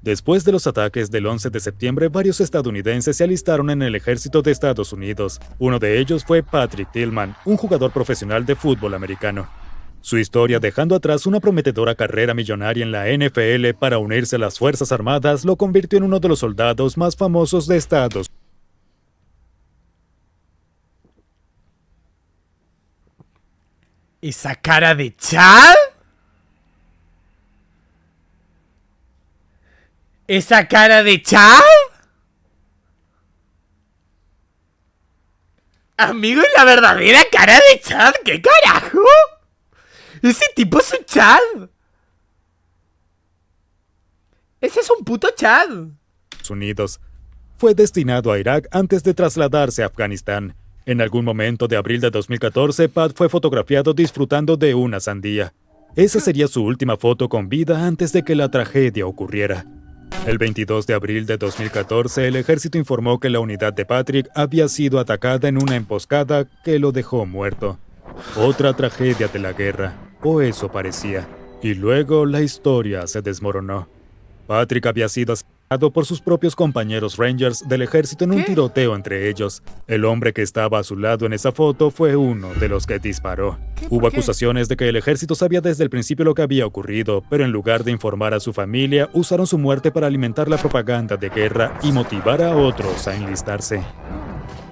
Después de los ataques del 11 de septiembre, varios estadounidenses se alistaron en el ejército de Estados Unidos. Uno de ellos fue Patrick Tillman, un jugador profesional de fútbol americano. Su historia, dejando atrás una prometedora carrera millonaria en la NFL para unirse a las Fuerzas Armadas, lo convirtió en uno de los soldados más famosos de Estados Unidos. ¿Esa cara de Chad? ¿Esa cara de Chad? Amigo, ¿es la verdadera cara de Chad? ¿Qué carajo? Ese tipo es un Chad. Ese es un puto Chad. Unidos. Fue destinado a Irak antes de trasladarse a Afganistán. En algún momento de abril de 2014, Pat fue fotografiado disfrutando de una sandía. Esa sería su última foto con vida antes de que la tragedia ocurriera. El 22 de abril de 2014, el ejército informó que la unidad de Patrick había sido atacada en una emboscada que lo dejó muerto. Otra tragedia de la guerra, o eso parecía. Y luego la historia se desmoronó. Patrick había sido asesinado por sus propios compañeros Rangers del ejército en un tiroteo entre ellos. El hombre que estaba a su lado en esa foto fue uno de los que disparó. Hubo acusaciones de que el ejército sabía desde el principio lo que había ocurrido, pero en lugar de informar a su familia, usaron su muerte para alimentar la propaganda de guerra y motivar a otros a enlistarse.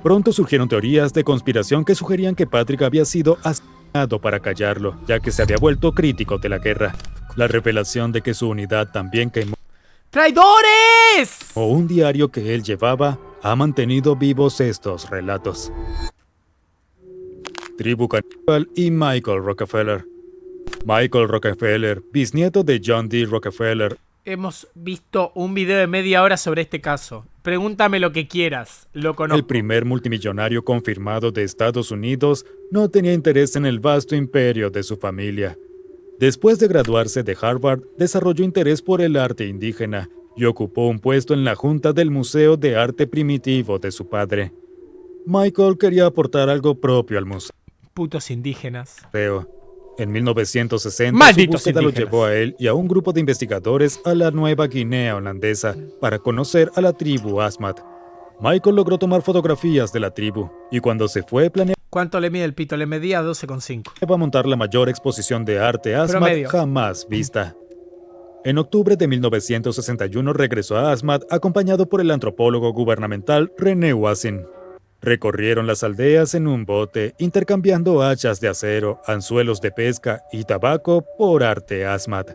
Pronto surgieron teorías de conspiración que sugerían que Patrick había sido asesinado para callarlo, ya que se había vuelto crítico de la guerra. La revelación de que su unidad también quemó ¡traidores! un diario que él llevaba ha mantenido vivos estos relatos. Tribu Caníbal y Michael Rockefeller. Michael Rockefeller, bisnieto de John D. Rockefeller. Hemos visto un video de media hora sobre este caso. Pregúntame lo que quieras, lo conozco. El primer multimillonario confirmado de Estados Unidos, no tenía interés en el vasto imperio de su familia. Después de graduarse de Harvard, desarrolló interés por el arte indígena y ocupó un puesto en la junta del Museo de Arte Primitivo de su padre. Michael quería aportar algo propio al museo. Putos indígenas. En 1960, ¡Malditos su búsqueda lo indígenas! llevó a él y a un grupo de investigadores a la Nueva Guinea holandesa para conocer a la tribu Asmat. Michael logró tomar fotografías de la tribu y cuando se fue planeaba ¿Cuánto le mide el pito? Le medía 12,5. montar la mayor exposición de arte Asmat Promedio. jamás vista. En octubre de 1961 regresó a Asmat acompañado por el antropólogo gubernamental René Wassin. Recorrieron las aldeas en un bote, intercambiando hachas de acero, anzuelos de pesca y tabaco por arte Asmat.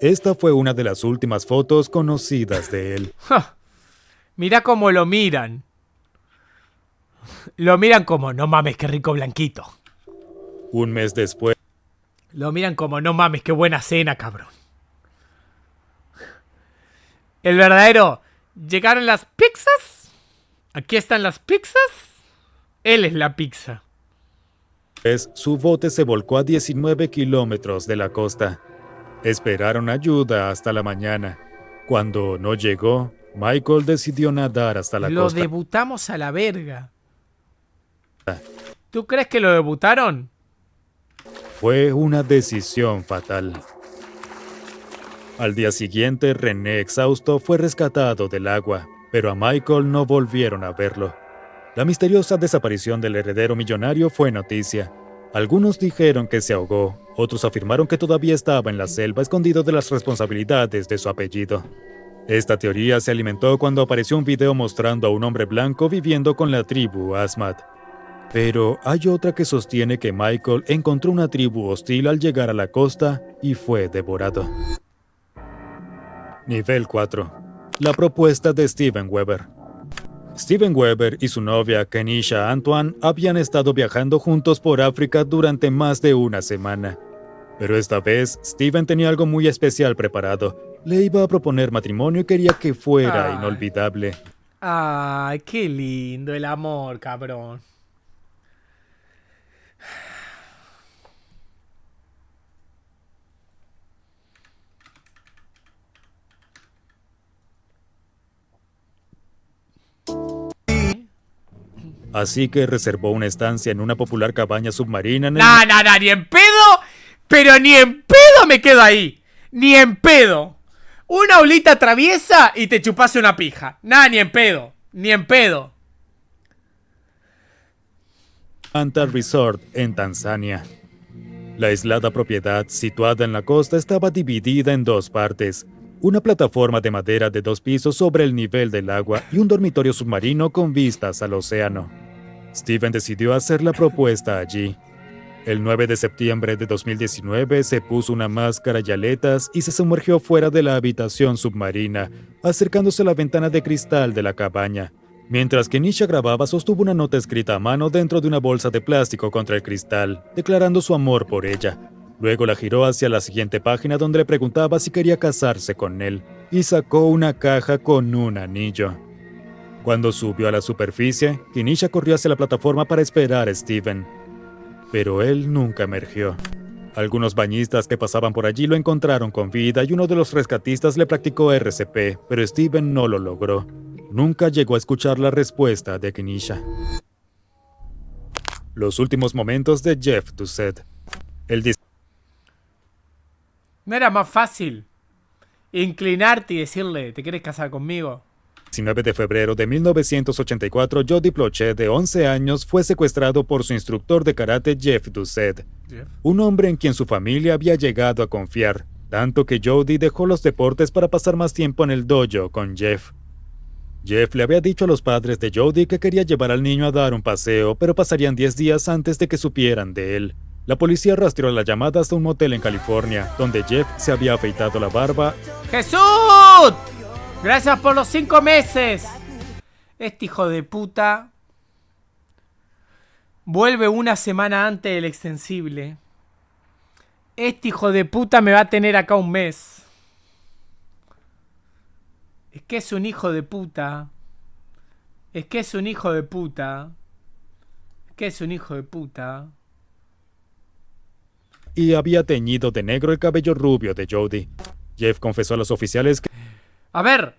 Esta fue una de las últimas fotos conocidas de él. ¡Ja! Mirá cómo lo miran. Lo miran como, no mames, qué rico blanquito. Un mes después, Lo miran como, no mames, qué buena cena, cabrón. El verdadero, llegaron las pizzas. Aquí están las pizzas. Él es la pizza. su bote se volcó a 19 kilómetros de la costa. Esperaron ayuda hasta la mañana. Cuando no llegó, Michael decidió nadar hasta la Lo costa. debutamos a la verga. ¿Tú crees que lo debutaron? Fue una decisión fatal. Al día siguiente, René, exhausto, fue rescatado del agua, pero a Michael no volvieron a verlo. La misteriosa desaparición del heredero millonario fue noticia. Algunos dijeron que se ahogó, otros afirmaron que todavía estaba en la selva escondido de las responsabilidades de su apellido. Esta teoría se alimentó cuando apareció un video mostrando a un hombre blanco viviendo con la tribu Asmat. Pero hay otra que sostiene que Michael encontró una tribu hostil al llegar a la costa y fue devorado. Nivel 4. La propuesta de Steven Weber. Steven Weber y su novia Kenisha Antoine habían estado viajando juntos por África durante más de una semana. Pero esta vez, Steven tenía algo muy especial preparado. Le iba a proponer matrimonio y quería que fuera Ay. inolvidable. Ay, qué lindo el amor, cabrón. Así que reservó una estancia en una popular cabaña submarina en el Nah, ni en pedo. Pero ni en pedo me quedo ahí. Ni en pedo. Una olita traviesa y te chupase una pija. Nah, ni en pedo. Ni en pedo. Manta Resort en Tanzania. La aislada propiedad, situada en la costa, estaba dividida en dos partes. Una plataforma de madera de 2 pisos sobre el nivel del agua y un dormitorio submarino con vistas al océano. Steven decidió hacer la propuesta allí. El 9 de septiembre de 2019 se puso una máscara y aletas y se sumergió fuera de la habitación submarina, acercándose a la ventana de cristal de la cabaña. Mientras que Nisha grababa, sostuvo una nota escrita a mano dentro de una bolsa de plástico contra el cristal, declarando su amor por ella. Luego la giró hacia la siguiente página donde le preguntaba si quería casarse con él, y sacó una caja con un anillo. Cuando subió a la superficie, Kenisha corrió hacia la plataforma para esperar a Steven. Pero él nunca emergió. Algunos bañistas que pasaban por allí lo encontraron con vida y uno de los rescatistas le practicó RCP, pero Steven no lo logró. Nunca llegó a escuchar la respuesta de Kenisha. Los últimos momentos de Jeff Doucet. El ¿No era más fácil inclinarte y decirle, ¿te quieres casar conmigo? 19 de febrero de 1984, Jody Plochet, de 11 años, fue secuestrado por su instructor de karate Jeff Doucet, un hombre en quien su familia había llegado a confiar, tanto que Jody dejó los deportes para pasar más tiempo en el dojo con Jeff. Jeff le había dicho a los padres de Jody que quería llevar al niño a dar un paseo, pero pasarían 10 días antes de que supieran de él. La policía rastreó la llamada hasta un motel en California, donde Jeff se había afeitado la barba. ¡Jesús! Gracias por los 5 meses. Este hijo de puta vuelve una semana antes del extensible. Este hijo de puta me va a tener acá un mes. Es que es un hijo de puta. Es que es un hijo de puta. Es que es un hijo de puta. y había teñido de negro el cabello rubio de Jody. Jeff confesó a los oficiales que A ver,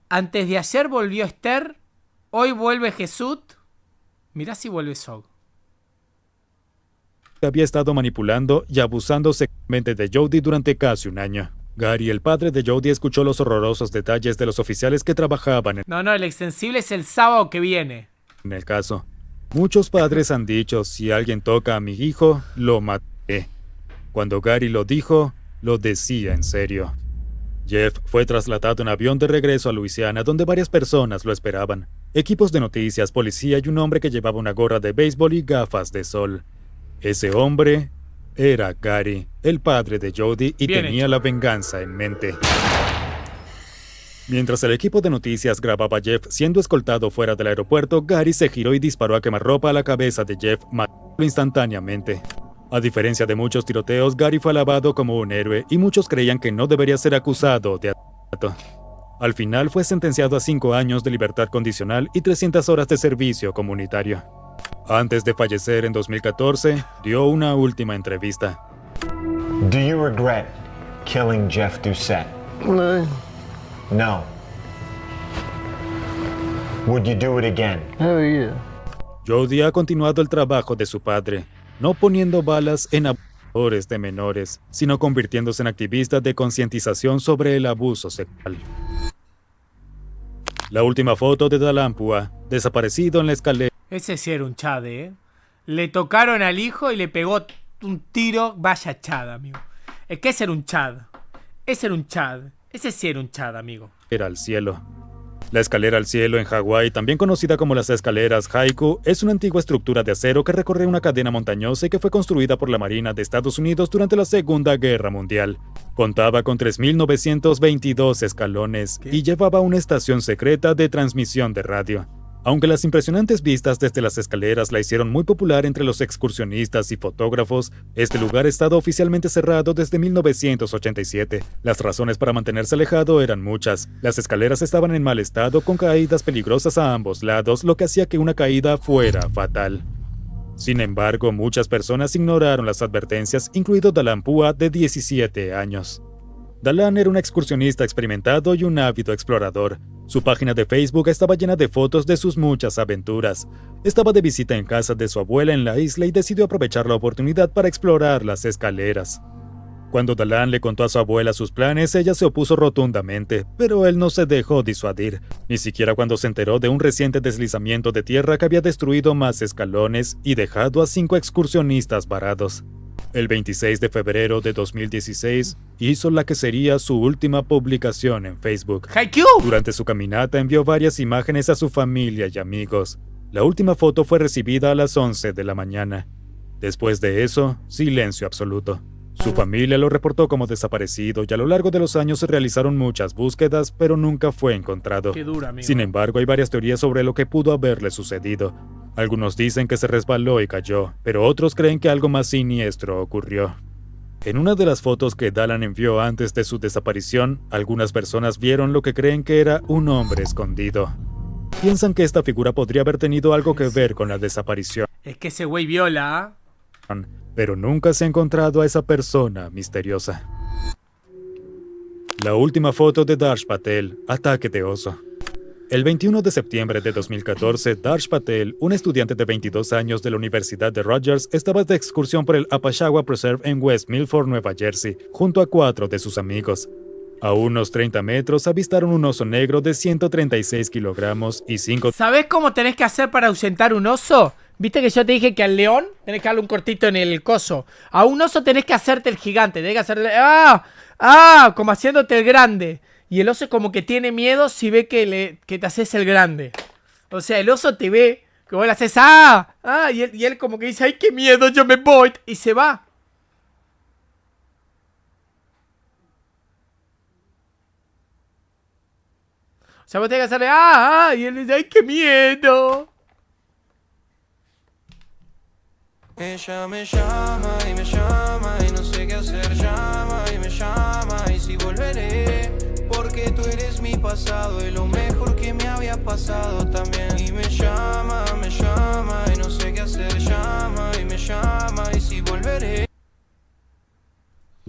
antes de ayer volvió Esther, hoy vuelve Jesús. Mirá si vuelve Zog. había estado manipulando y abusando sexualmente de Jody durante casi un año. Gary, el padre de Jody, escuchó los horrorosos detalles de los oficiales que trabajaban No, el extensible es el sábado que viene. en el caso. Muchos padres han dicho, si alguien toca a mi hijo, lo mataré. Cuando Gary lo dijo, lo decía en serio. Jeff fue trasladado en avión de regreso a Luisiana, donde varias personas lo esperaban. Equipos de noticias, policía y un hombre que llevaba una gorra de béisbol y gafas de sol. Ese hombre era Gary, el padre de Jody, y Bien tenía hecho. la venganza en mente. Mientras el equipo de noticias grababa a Jeff siendo escoltado fuera del aeropuerto, Gary se giró y disparó a quemarropa a la cabeza de Jeff, matándolo instantáneamente. A diferencia de muchos tiroteos, Gary fue alabado como un héroe y muchos creían que no debería ser acusado de asesinato. Al final fue sentenciado a 5 años de libertad condicional y 300 horas de servicio comunitario. Antes de fallecer en 2014, dio una última entrevista. Do you regret killing Jeff Doucette? No, No. Would you do it again? hell yeah. Jody ha continuado el trabajo de su padre, no poniendo balas en abusadores de menores, sino convirtiéndose en activista de concientización sobre el abuso sexual. La última foto de Dalampua, desaparecido en la escalera Ese sí era un chade, ¿eh? Le tocaron al hijo y le pegó un tiro. Vaya chad, amigo. Es que ese era un chad. Ese era un chad. Ese sí era un chad, amigo. al cielo. La escalera al cielo en Hawái, también conocida como las escaleras Haiku, es una antigua estructura de acero que recorre una cadena montañosa y que fue construida por la Marina de Estados Unidos durante la Segunda Guerra Mundial. Contaba con 3.922 escalones y llevaba una estación secreta de transmisión de radio. Aunque las impresionantes vistas desde las escaleras la hicieron muy popular entre los excursionistas y fotógrafos, este lugar ha estado oficialmente cerrado desde 1987. Las razones para mantenerse alejado eran muchas. Las escaleras estaban en mal estado, con caídas peligrosas a ambos lados, lo que hacía que una caída fuera fatal. Sin embargo, muchas personas ignoraron las advertencias, incluido Dalampua, de 17 años. Dalan era un excursionista experimentado y un ávido explorador. Su página de Facebook estaba llena de fotos de sus muchas aventuras. Estaba de visita en casa de su abuela en la isla y decidió aprovechar la oportunidad para explorar las escaleras. Cuando Dalan le contó a su abuela sus planes, ella se opuso rotundamente, pero él no se dejó disuadir, ni siquiera cuando se enteró de un reciente deslizamiento de tierra que había destruido más escalones y dejado a 5 excursionistas varados. El 26 de febrero de 2016, hizo la que sería su última publicación en Facebook. ¡Haikyuu! Durante su caminata envió varias imágenes a su familia y amigos. La última foto fue recibida a las 11 de la mañana. Después de eso, silencio absoluto. Su familia lo reportó como desaparecido y a lo largo de los años se realizaron muchas búsquedas, pero nunca fue encontrado. Qué dura, amigo. Sin embargo, hay varias teorías sobre lo que pudo haberle sucedido. Algunos dicen que se resbaló y cayó, pero otros creen que algo más siniestro ocurrió. En una de las fotos que Dalan envió antes de su desaparición, algunas personas vieron lo que creen que era un hombre escondido. Piensan que esta figura podría haber tenido algo que ver con la desaparición, Es que ese güey viola. pero nunca se ha encontrado a esa persona misteriosa. La última foto de Darsh Patel, ataque de oso. El 21 de septiembre de 2014, Darsh Patel, un estudiante de 22 años de la Universidad de Rutgers, estaba de excursión por el Apashawa Preserve en West Milford, Nueva Jersey, junto a 4 de sus amigos. A unos 30 metros avistaron un oso negro de 136 kilogramos y 5 ¿Sabés cómo tenés que hacer para ahuyentar un oso? ¿Viste que yo te dije que al león tenés que darle un cortito en el coso? A un oso tenés que hacerte el gigante, tenés que hacerle... como haciéndote el grande. Y el oso como que tiene miedo si ve que te haces el grande. O sea, el oso te ve, que vos le haces y él como que dice, ¡ay, qué miedo, yo me voy! Y se va. O sea, vos tenés que hacerle, y él dice, ¡ay, qué miedo! Ella me llama y no sé qué hacer, llama y me llama y si volveré, porque tú eres mi pasado y lo mejor que me había pasado también. Y me llama y no sé qué hacer, llama y me llama y si volveré.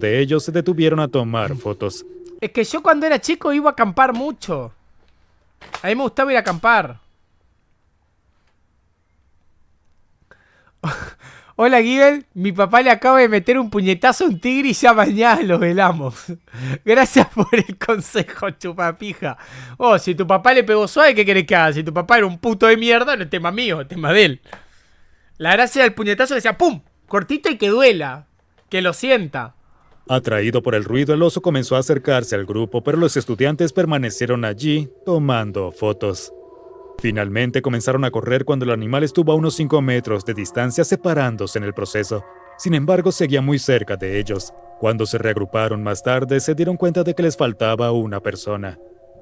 de ellos se detuvieron a tomar fotos. Es que yo cuando era chico iba a acampar mucho. A mí me gustaba ir a acampar. Hola, Givel. Mi papá le acaba de meter un puñetazo a un tigre y ya mañana lo velamos. Gracias por el consejo, chupapija. Oh, si tu papá le pegó suave, ¿qué querés que haga? Si tu papá era un puto de mierda, no es tema mío, es tema de él. La gracia del puñetazo decía ¡pum! Cortito y que duela. Que lo sienta. Atraído por el ruido, el oso comenzó a acercarse al grupo, pero los estudiantes permanecieron allí tomando fotos. Finalmente comenzaron a correr cuando el animal estuvo a unos 5 metros de distancia separándose en el proceso. Sin embargo, seguía muy cerca de ellos. Cuando se reagruparon más tarde, se dieron cuenta de que les faltaba una persona.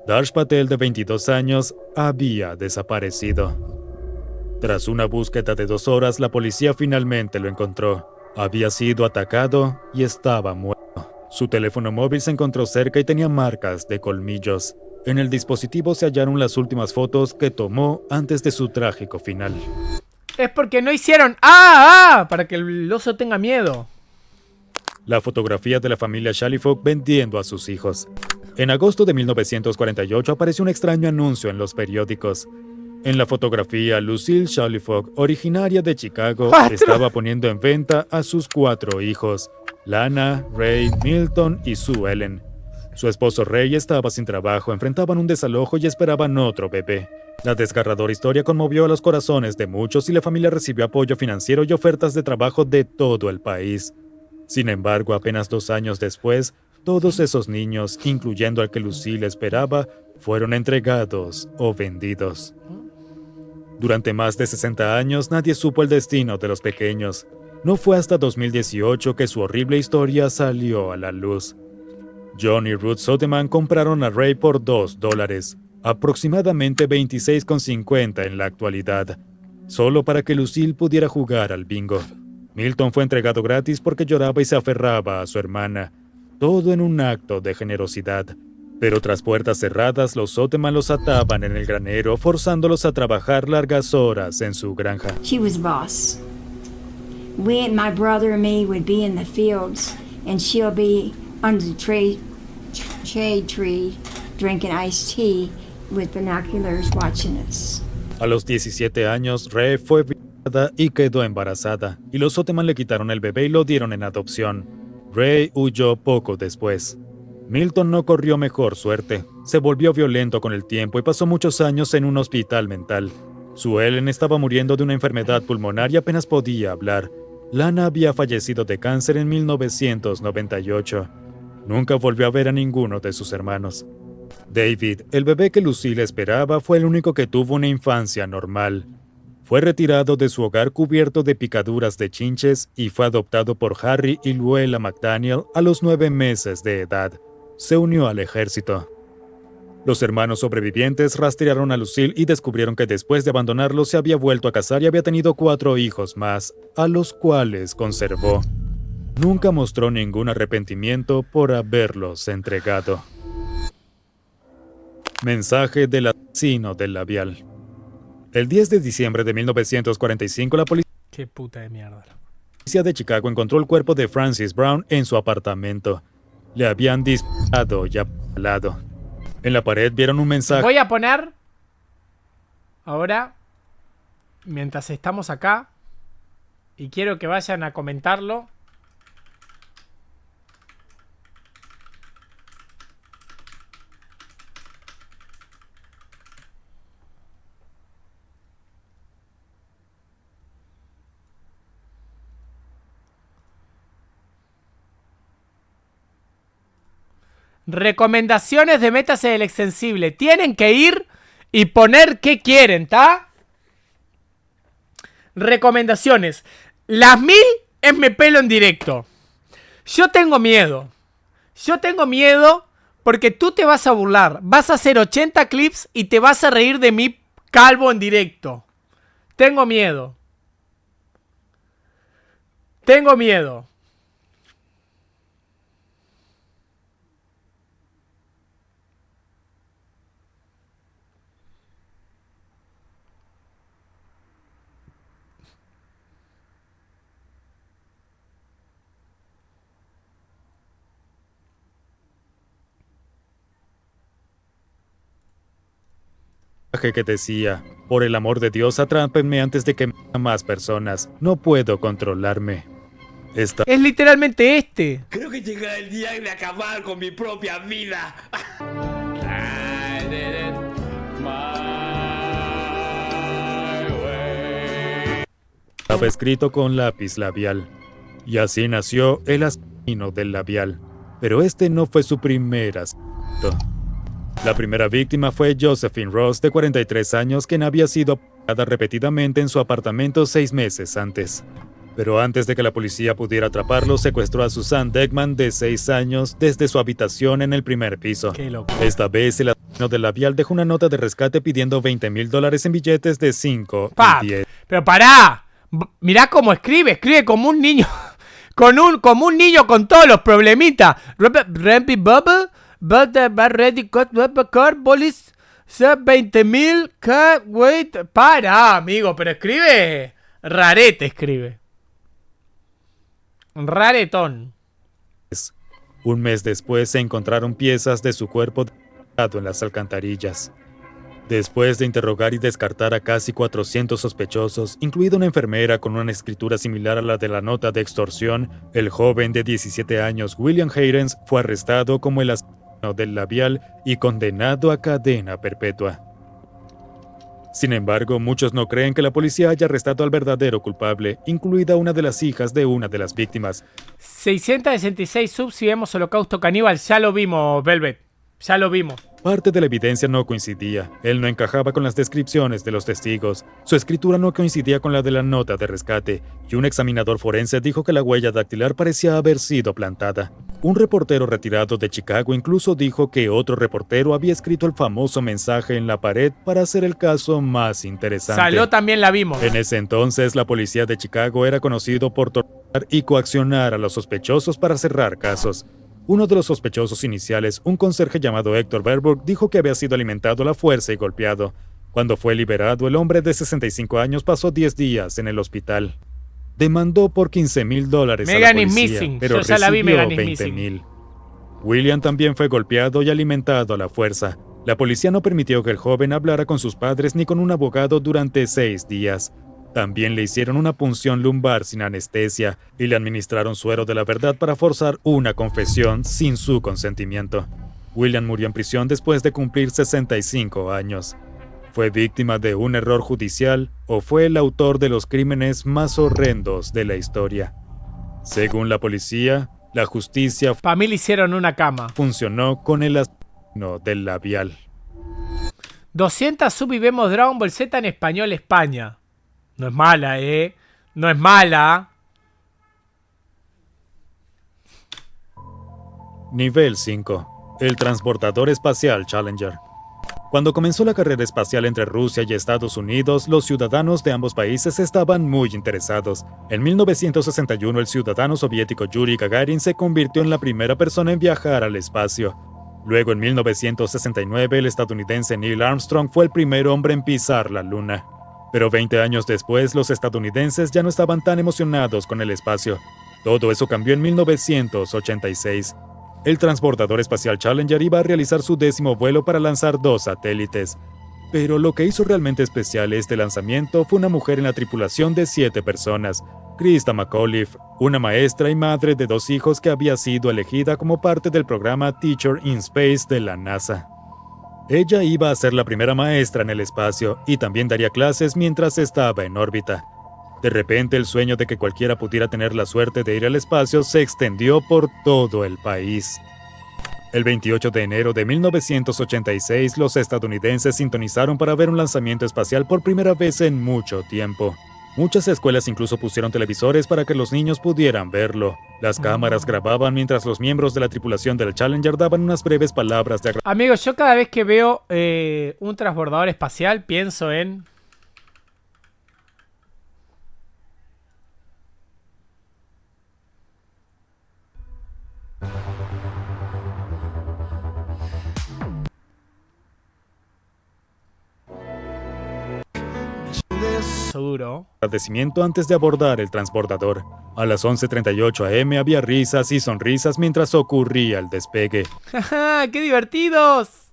Darsh Patel, de 22 años, había desaparecido. Tras una búsqueda de 2 horas, la policía finalmente lo encontró. Había sido atacado y estaba muerto. Su teléfono móvil se encontró cerca y tenía marcas de colmillos. En el dispositivo se hallaron las últimas fotos que tomó antes de su trágico final. Es porque no hicieron para que el oso tenga miedo. La fotografía de la familia Shalifok vendiendo a sus hijos. En agosto de 1948 apareció un extraño anuncio en los periódicos. En la fotografía, Lucille Shalifok, originaria de Chicago, estaba poniendo en venta a sus 4 hijos, Lana, Ray, Milton y Sue Ellen. Su esposo Ray estaba sin trabajo, enfrentaban un desalojo y esperaban otro bebé. La desgarradora historia conmovió a los corazones de muchos y la familia recibió apoyo financiero y ofertas de trabajo de todo el país. Sin embargo, apenas 2 años después, todos esos niños, incluyendo al que Lucille esperaba, fueron entregados o vendidos. Durante más de 60 años, nadie supo el destino de los pequeños. No fue hasta 2018 que su horrible historia salió a la luz. John y Ruth Soteman compraron a Ray por $2, aproximadamente 26,50 en la actualidad, solo para que Lucille pudiera jugar al bingo. Milton fue entregado gratis porque lloraba y se aferraba a su hermana, todo en un acto de generosidad. Pero tras puertas cerradas, los Soteman los ataban en el granero, forzándolos a trabajar largas horas en su granja. She was boss. My brother and me would be in the fields, and she'll be under the shade tree drinking iced tea with binoculars watching us. A los 17 años, Ray fue violada y quedó embarazada, y los Soteman le quitaron el bebé y lo dieron en adopción. Ray huyó poco después. Milton no corrió mejor suerte. Se volvió violento con el tiempo y pasó muchos años en un hospital mental. Sue Ellen estaba muriendo de una enfermedad pulmonar y apenas podía hablar. Lana había fallecido de cáncer en 1998. Nunca volvió a ver a ninguno de sus hermanos. David, el bebé que Lucille esperaba, fue el único que tuvo una infancia normal. Fue retirado de su hogar cubierto de picaduras de chinches y fue adoptado por Harry y Luella McDaniel a los 9 meses de edad. Se unió al ejército. Los hermanos sobrevivientes rastrearon a Lucille y descubrieron que después de abandonarlo se había vuelto a casar y había tenido 4 hijos más, a los cuales conservó. Nunca mostró ningún arrepentimiento por haberlos entregado. Mensaje del asesino del labial. El 10 de diciembre de 1945, la policía Qué puta de mierda. de Chicago encontró el cuerpo de Francis Brown en su apartamento. Le habían disparado y apuñalado. En la pared vieron un mensaje. Voy a poner ahora, mientras estamos acá, y quiero que vayan a comentarlo. Recomendaciones de Métase del Extensible. Tienen que ir y poner qué quieren, ¿tá? Recomendaciones. Las 1000 es me pelo en directo. Yo tengo miedo. Yo tengo miedo porque tú te vas a burlar. Vas a hacer 80 clips y te vas a reír de mí calvo en directo. Tengo miedo. Tengo miedo. mensaje que decía: por el amor de Dios, atrápenme antes de que me a más personas. No puedo controlarme. Esta Es literalmente este. Creo que llega el día de acabar con mi propia vida. estaba escrito con lápiz labial. Y así nació el asesino del labial. Pero este no fue su primer asesinato. La primera víctima fue Josephine Ross, de 43 años, quien había sido apuñalada repetidamente en su apartamento 6 meses antes. Pero antes de que la policía pudiera atraparlo, secuestró a Susan Deckman, de 6 años, desde su habitación en el primer piso. Qué loco. Esta vez, el asesino del labial dejó una nota de rescate pidiendo $20,000 en billetes de 5 Pa, y 10. pero pará. Mirá cómo escribe. Escribe como un niño. Como un niño con todos los problemitas. Rampy Bubble. But the ready cut car police. 20,000. Wait. Para, amigo. Pero escribe. Rarete escribe. Raretón. Un mes después se encontraron piezas de su cuerpo en las alcantarillas. Después de interrogar y descartar a casi 400 sospechosos, incluida una enfermera con una escritura similar a la de la nota de extorsión, el joven de 17 años William Haydens fue arrestado como el asesino del labial y condenado a cadena perpetua. Sin embargo, muchos no creen que la policía haya arrestado al verdadero culpable, incluida una de las hijas de una de las víctimas. 666 subs si vemos Holocausto Caníbal. Ya lo vimos, Velvet. Ya lo vimos. Parte de la evidencia no coincidía. Él no encajaba con las descripciones de los testigos. Su escritura no coincidía con la de la nota de rescate. Y un examinador forense dijo que la huella dactilar parecía haber sido plantada. Un reportero retirado de Chicago incluso dijo que otro reportero había escrito el famoso mensaje en la pared para hacer el caso más interesante. Saló también la vimos. En ese entonces, la policía de Chicago era conocido por torturar y coaccionar a los sospechosos para cerrar casos. Uno de los sospechosos iniciales, un conserje llamado Héctor Verburg, dijo que había sido alimentado a la fuerza y golpeado. Cuando fue liberado, el hombre de 65 años pasó 10 días en el hospital. Demandó por $15,000 a la Megan is policía, missing. pero Yo ya la vi, recibió Megan is missing. $20,000. William también fue golpeado y alimentado a la fuerza. La policía no permitió que el joven hablara con sus padres ni con un abogado durante 6 días. También le hicieron una punción lumbar sin anestesia y le administraron suero de la verdad para forzar una confesión sin su consentimiento. William murió en prisión después de cumplir 65 años. ¿Fue víctima de un error judicial o fue el autor de los crímenes más horrendos de la historia? Según la policía, la justicia Para mí le hicieron una cama. funcionó con el asesino del labial. 200 sub y vemos Dragon Ball Z en español España. No es mala, No es mala. Nivel 5. El transportador espacial Challenger. Cuando comenzó la carrera espacial entre Rusia y Estados Unidos, los ciudadanos de ambos países estaban muy interesados. En 1961, el ciudadano soviético Yuri Gagarin se convirtió en la primera persona en viajar al espacio. Luego, en 1969, el estadounidense Neil Armstrong fue el primer hombre en pisar la Luna. Pero 20 años después, los estadounidenses ya no estaban tan emocionados con el espacio. Todo eso cambió en 1986. El transportador espacial Challenger iba a realizar su 10º vuelo para lanzar 2 satélites. Pero lo que hizo realmente especial este lanzamiento fue una mujer en la tripulación de 7 personas, Krista McAuliffe, una maestra y madre de 2 hijos que había sido elegida como parte del programa Teacher in Space de la NASA. Ella iba a ser la primera maestra en el espacio y también daría clases mientras estaba en órbita. De repente, el sueño de que cualquiera pudiera tener la suerte de ir al espacio se extendió por todo el país. El 28 de enero de 1986, los estadounidenses sintonizaron para ver un lanzamiento espacial por primera vez en mucho tiempo. Muchas escuelas incluso pusieron televisores para que los niños pudieran verlo. Las cámaras grababan mientras los miembros de la tripulación del Challenger daban unas breves palabras de agradecimiento. Amigos, yo cada vez que veo un transbordador espacial pienso en... Duro. Antes de abordar el transbordador. A las 11:38 am había risas y sonrisas mientras ocurría el despegue. ¡Ja, qué divertidos!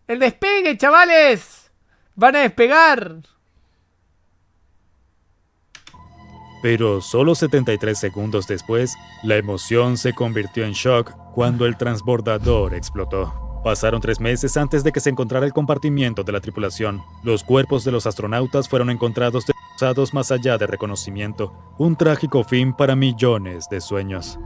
¡El despegue, chavales! ¡Van a despegar! Pero solo 73 segundos después, la emoción se convirtió en shock cuando el transbordador explotó. Pasaron 3 meses antes de que se encontrara el compartimiento de la tripulación. Los cuerpos de los astronautas fueron encontrados destrozados más allá de reconocimiento. Un trágico fin para millones de sueños.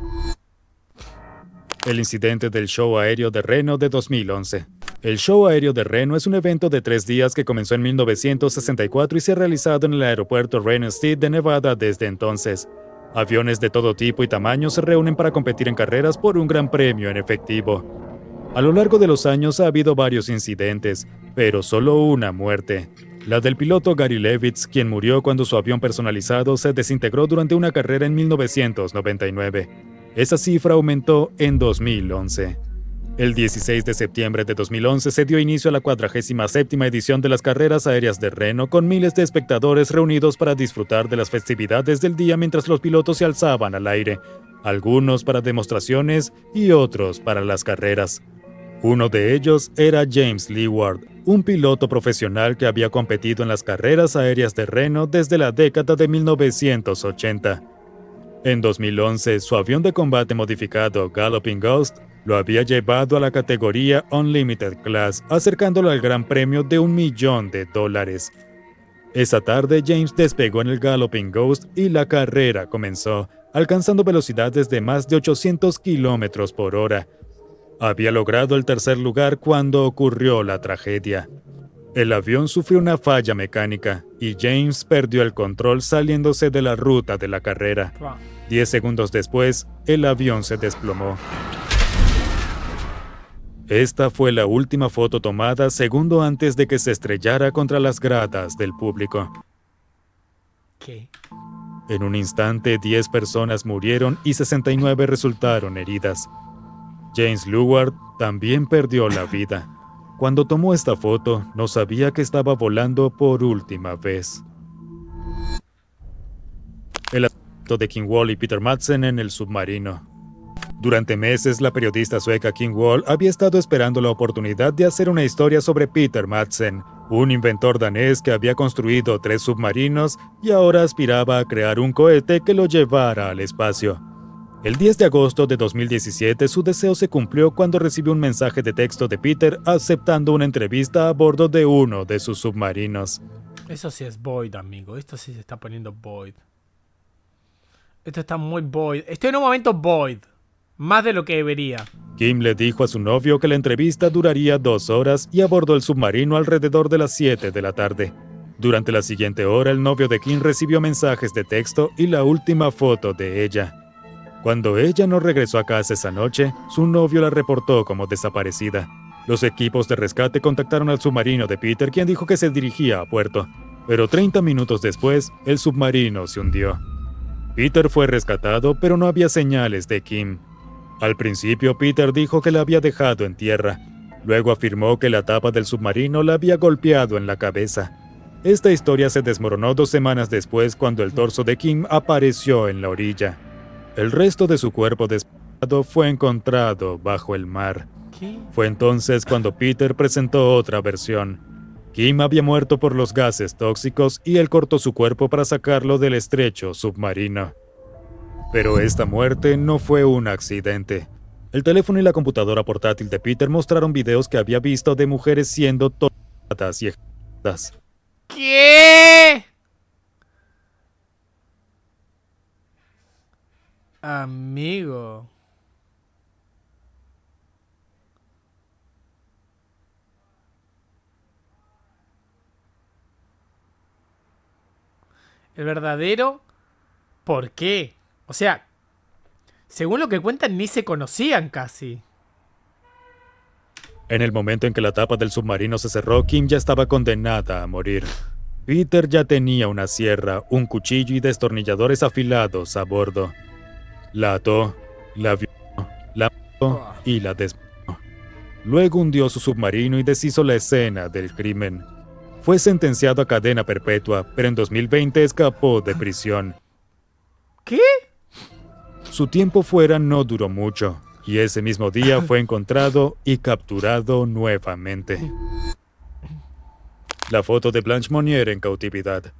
El incidente del show aéreo de Reno de 2011. El show aéreo de Reno es un evento de 3 días que comenzó en 1964 y se ha realizado en el aeropuerto Reno State de Nevada desde entonces. Aviones de todo tipo y tamaño se reúnen para competir en carreras por un gran premio en efectivo. A lo largo de los años ha habido varios incidentes, pero solo una muerte. La del piloto Gary Levitz, quien murió cuando su avión personalizado se desintegró durante una carrera en 1999. Esa cifra aumentó en 2011. El 16 de septiembre de 2011 se dio inicio a la 47ª edición de las carreras aéreas de Reno, con miles de espectadores reunidos para disfrutar de las festividades del día mientras los pilotos se alzaban al aire, algunos para demostraciones y otros para las carreras. Uno de ellos era James Leeward, un piloto profesional que había competido en las carreras aéreas de Reno desde la década de 1980. En 2011, su avión de combate modificado Galloping Ghost lo había llevado a la categoría Unlimited Class, acercándolo al gran premio de $1 millón. Esa tarde, James despegó en el Galloping Ghost y la carrera comenzó, alcanzando velocidades de más de 800 kilómetros por hora. Había logrado el tercer lugar cuando ocurrió la tragedia. El avión sufrió una falla mecánica y James perdió el control saliéndose de la ruta de la carrera. 10 segundos después, el avión se desplomó. Esta fue la última foto tomada segundo antes de que se estrellara contra las gradas del público. ¿Qué? En un instante, 10 personas murieron y 69 resultaron heridas. James Leeward también perdió la vida. Cuando tomó esta foto, no sabía que estaba volando por última vez. El asunto de Kim Wall y Peter Madsen en el submarino. Durante meses, la periodista sueca Kim Wall había estado esperando la oportunidad de hacer una historia sobre Peter Madsen, un inventor danés que había construido 3 submarinos y ahora aspiraba a crear un cohete que lo llevara al espacio. El 10 de agosto de 2017, su deseo se cumplió cuando recibió un mensaje de texto de Peter aceptando una entrevista a bordo de uno de sus submarinos. Eso sí es void, amigo. Esto sí se está poniendo void. Esto está muy void. Estoy en un momento void. Más de lo que debería. Kim le dijo a su novio que la entrevista duraría 2 horas y abordó el submarino alrededor de las 7 de la tarde. Durante la siguiente hora, el novio de Kim recibió mensajes de texto y la última foto de ella. Cuando ella no regresó a casa esa noche, su novio la reportó como desaparecida. Los equipos de rescate contactaron al submarino de Peter, quien dijo que se dirigía a puerto. Pero 30 minutos después, el submarino se hundió. Peter fue rescatado, pero no había señales de Kim. Al principio, Peter dijo que la había dejado en tierra. Luego afirmó que la tapa del submarino la había golpeado en la cabeza. Esta historia se desmoronó 2 semanas después cuando el torso de Kim apareció en la orilla. El resto de su cuerpo despedazado fue encontrado bajo el mar. ¿Qué? Fue entonces cuando Peter presentó otra versión. Kim había muerto por los gases tóxicos y él cortó su cuerpo para sacarlo del estrecho submarino. Pero esta muerte no fue un accidente. El teléfono y la computadora portátil de Peter mostraron videos que había visto de mujeres siendo torturadas y ejecutadas. ¿Qué? Amigo. El verdadero ¿por qué? O sea, según lo que cuentan, ni se conocían casi. En el momento en que la tapa del submarino se cerró, Kim ya estaba condenada a morir. Peter ya tenía una sierra, un cuchillo y destornilladores afilados a bordo. La ató, la violó, la mató y la desmayó. Luego hundió su submarino y deshizo la escena del crimen. Fue sentenciado a cadena perpetua, pero en 2020 escapó de prisión. ¿Qué? Su tiempo fuera no duró mucho, y ese mismo día fue encontrado y capturado nuevamente. La foto de Blanche Monnier en cautividad.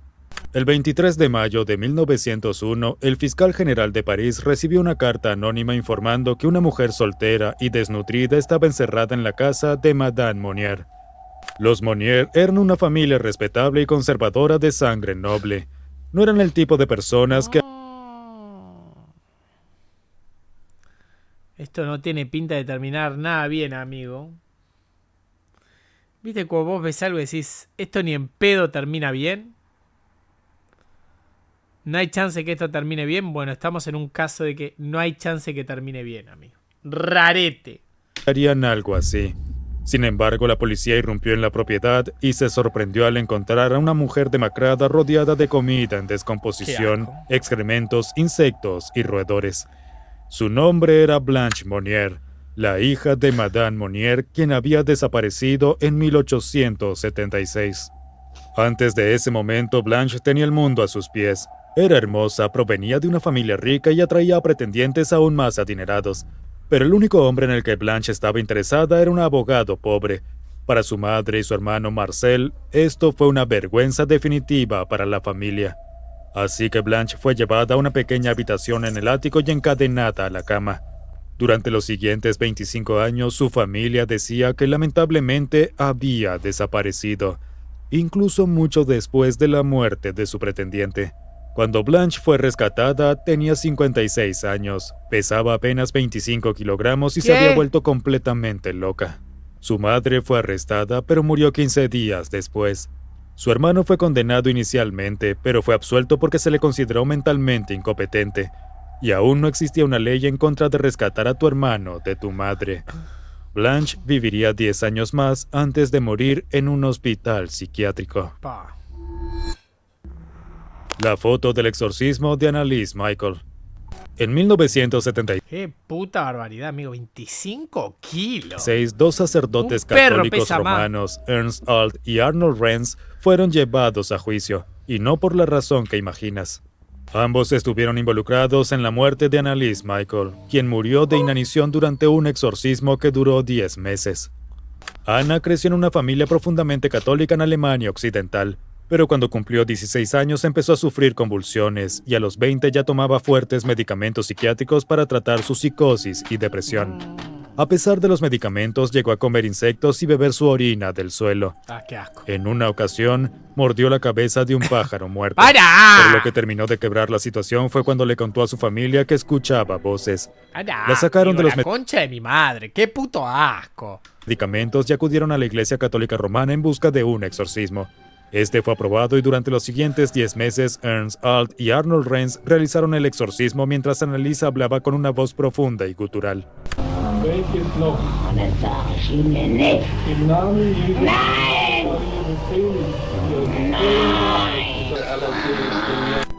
El 23 de mayo de 1901, el fiscal general de París recibió una carta anónima informando que una mujer soltera y desnutrida estaba encerrada en la casa de Madame Monnier. Los Monnier eran una familia respetable y conservadora de sangre noble. No eran el tipo de personas que... Esto no tiene pinta de terminar nada bien, amigo. ¿Viste cuando vos ves algo y decís, esto ni en pedo termina bien? ¿No hay chance que esto termine bien? Bueno, estamos en un caso de que no hay chance que termine bien, amigo. Rarete. harían algo así. Sin embargo, la policía irrumpió en la propiedad y se sorprendió al encontrar a una mujer demacrada rodeada de comida en descomposición, excrementos, insectos y roedores. Su nombre era Blanche Monnier, la hija de Madame Monnier, quien había desaparecido en 1876. Antes de ese momento, Blanche tenía el mundo a sus pies. Era hermosa, provenía de una familia rica y atraía a pretendientes aún más adinerados. Pero el único hombre en el que Blanche estaba interesada era un abogado pobre. Para su madre y su hermano Marcel, esto fue una vergüenza definitiva para la familia. Así que Blanche fue llevada a una pequeña habitación en el ático y encadenada a la cama. Durante los siguientes 25 años, su familia decía que lamentablemente había desaparecido, incluso mucho después de la muerte de su pretendiente. Cuando Blanche fue rescatada, tenía 56 años, pesaba apenas 25 kilogramos y se había vuelto completamente loca. Su madre fue arrestada, pero murió 15 días después. Su hermano fue condenado inicialmente, pero fue absuelto porque se le consideró mentalmente incompetente. Y aún no existía una ley en contra de rescatar a tu hermano de tu madre. Blanche viviría 10 años más antes de morir en un hospital psiquiátrico. La foto del exorcismo de Annalise Michael. En 1976, ¡qué puta barbaridad, amigo! 25 kilos. dos sacerdotes católicos romanos, Ernst Alt y Arnold Renz, fueron llevados a juicio, y no por la razón que imaginas. Ambos estuvieron involucrados en la muerte de Annalise Michael, quien murió de inanición durante un exorcismo que duró 10 meses. Anna creció en una familia profundamente católica en Alemania Occidental, pero cuando cumplió 16 años empezó a sufrir convulsiones y a los 20 ya tomaba fuertes medicamentos psiquiátricos para tratar su psicosis y depresión. A pesar de los medicamentos, llegó a comer insectos y beber su orina del suelo. ¡Qué asco! En una ocasión, mordió la cabeza de un pájaro muerto. ¡Para! Pero lo que terminó de quebrar la situación fue cuando le contó a su familia que escuchaba voces. ¡Para! La sacaron de los la concha de mi madre. ¡Qué puto asco! medicamentos y acudieron a la Iglesia Católica Romana en busca de un exorcismo. Este fue aprobado y durante los siguientes 10 meses, Ernst Alt y Arnold Renz realizaron el exorcismo mientras Annalise hablaba con una voz profunda y gutural.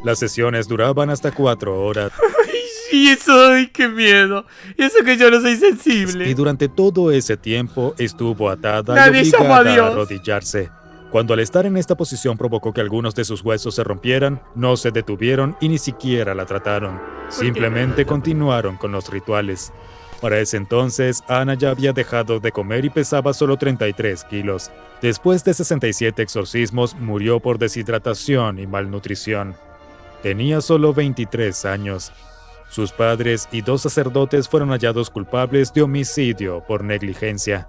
Las sesiones duraban hasta 4 horas. ¡Ay, eso! ¡Ay, qué miedo! Y eso que yo no soy sensible. Y durante todo ese tiempo estuvo atada Nadie y llama a obligada Dios. a arrodillarse. Cuando al estar en esta posición provocó que algunos de sus huesos se rompieran, no se detuvieron y ni siquiera la trataron. Simplemente continuaron con los rituales. Para ese entonces, Ana ya había dejado de comer y pesaba solo 33 kilos. Después de 67 exorcismos, murió por deshidratación y malnutrición. Tenía solo 23 años. Sus padres y 2 sacerdotes fueron hallados culpables de homicidio por negligencia.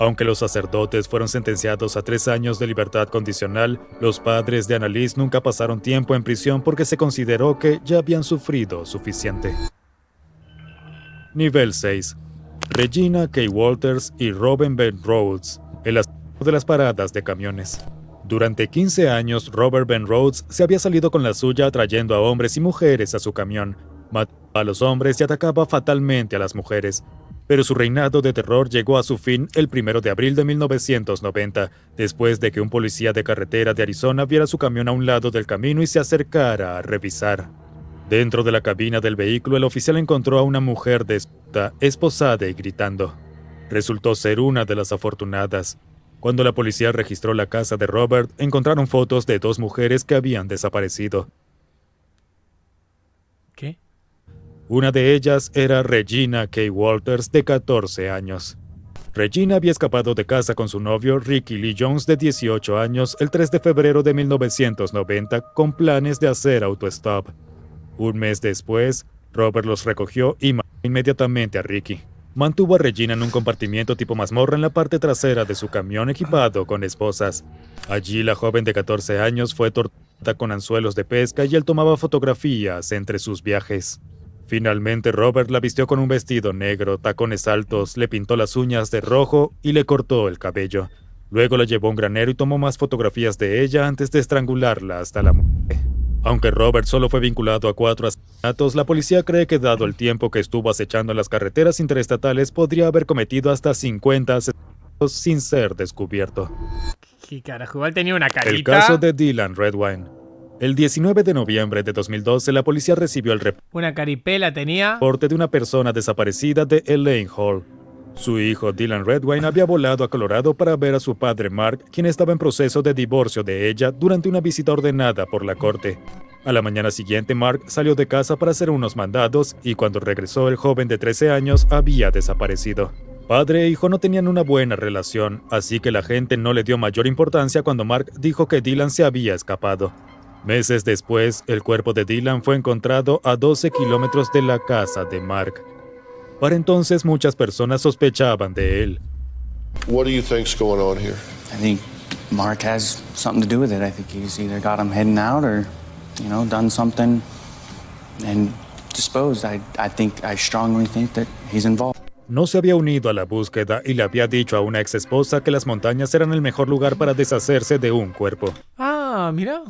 Aunque los sacerdotes fueron sentenciados a 3 años de libertad condicional, los padres de Annalise nunca pasaron tiempo en prisión porque se consideró que ya habían sufrido suficiente. Nivel 6. Regina K. Walters y Robin Ben Rhodes, el asesino de las paradas de camiones. Durante 15 años, Robert Ben Rhodes se había salido con la suya atrayendo a hombres y mujeres a su camión. Mataba a los hombres y atacaba fatalmente a las mujeres. Pero su reinado de terror llegó a su fin el 1 de abril de 1990, después de que un policía de carretera de Arizona viera su camión a un lado del camino y se acercara a revisar. Dentro de la cabina del vehículo, el oficial encontró a una mujer desnuda, esposada y gritando. Resultó ser una de las afortunadas. Cuando la policía registró la casa de Robert, encontraron fotos de 2 mujeres que habían desaparecido. ¿Qué? Una de ellas era Regina K. Walters, de 14 años. Regina había escapado de casa con su novio Ricky Lee Jones de 18 años el 3 de febrero de 1990 con planes de hacer autostop. Un mes después, Robert los recogió y mató inmediatamente a Ricky. Mantuvo a Regina en un compartimiento tipo mazmorra en la parte trasera de su camión equipado con esposas. Allí la joven de 14 años fue torturada con anzuelos de pesca y él tomaba fotografías entre sus viajes. Finalmente Robert la vistió con un vestido negro, tacones altos, le pintó las uñas de rojo y le cortó el cabello. Luego la llevó a un granero y tomó más fotografías de ella antes de estrangularla hasta la muerte. Aunque Robert solo fue vinculado a 4 asesinatos, la policía cree que dado el tiempo que estuvo acechando en las carreteras interestatales, podría haber cometido hasta 50 asesinatos sin ser descubierto. ¿Qué carajo? Igual tenía una carita. El caso de Dylan Redwine. El 19 de noviembre de 2012, la policía recibió el Una caripela tenía. reporte de una persona desaparecida de Elaine Hall. Su hijo Dylan Redwine había volado a Colorado para ver a su padre Mark, quien estaba en proceso de divorcio de ella durante una visita ordenada por la corte. A la mañana siguiente, Mark salió de casa para hacer unos mandados y cuando regresó el joven de 13 años había desaparecido. Padre e hijo no tenían una buena relación, así que la gente no le dio mayor importancia cuando Mark dijo que Dylan se había escapado. Meses después, el cuerpo de Dylan fue encontrado a 12 kilómetros de la casa de Mark. Para entonces muchas personas sospechaban de él. What do you think's going on here? I think Mark has something to do with it. I think he's either got him heading out or, done something and disposed. I strongly think that he's involved. No se había unido a la búsqueda y le había dicho a una exesposa que las montañas eran el mejor lugar para deshacerse de un cuerpo. Ah, mira.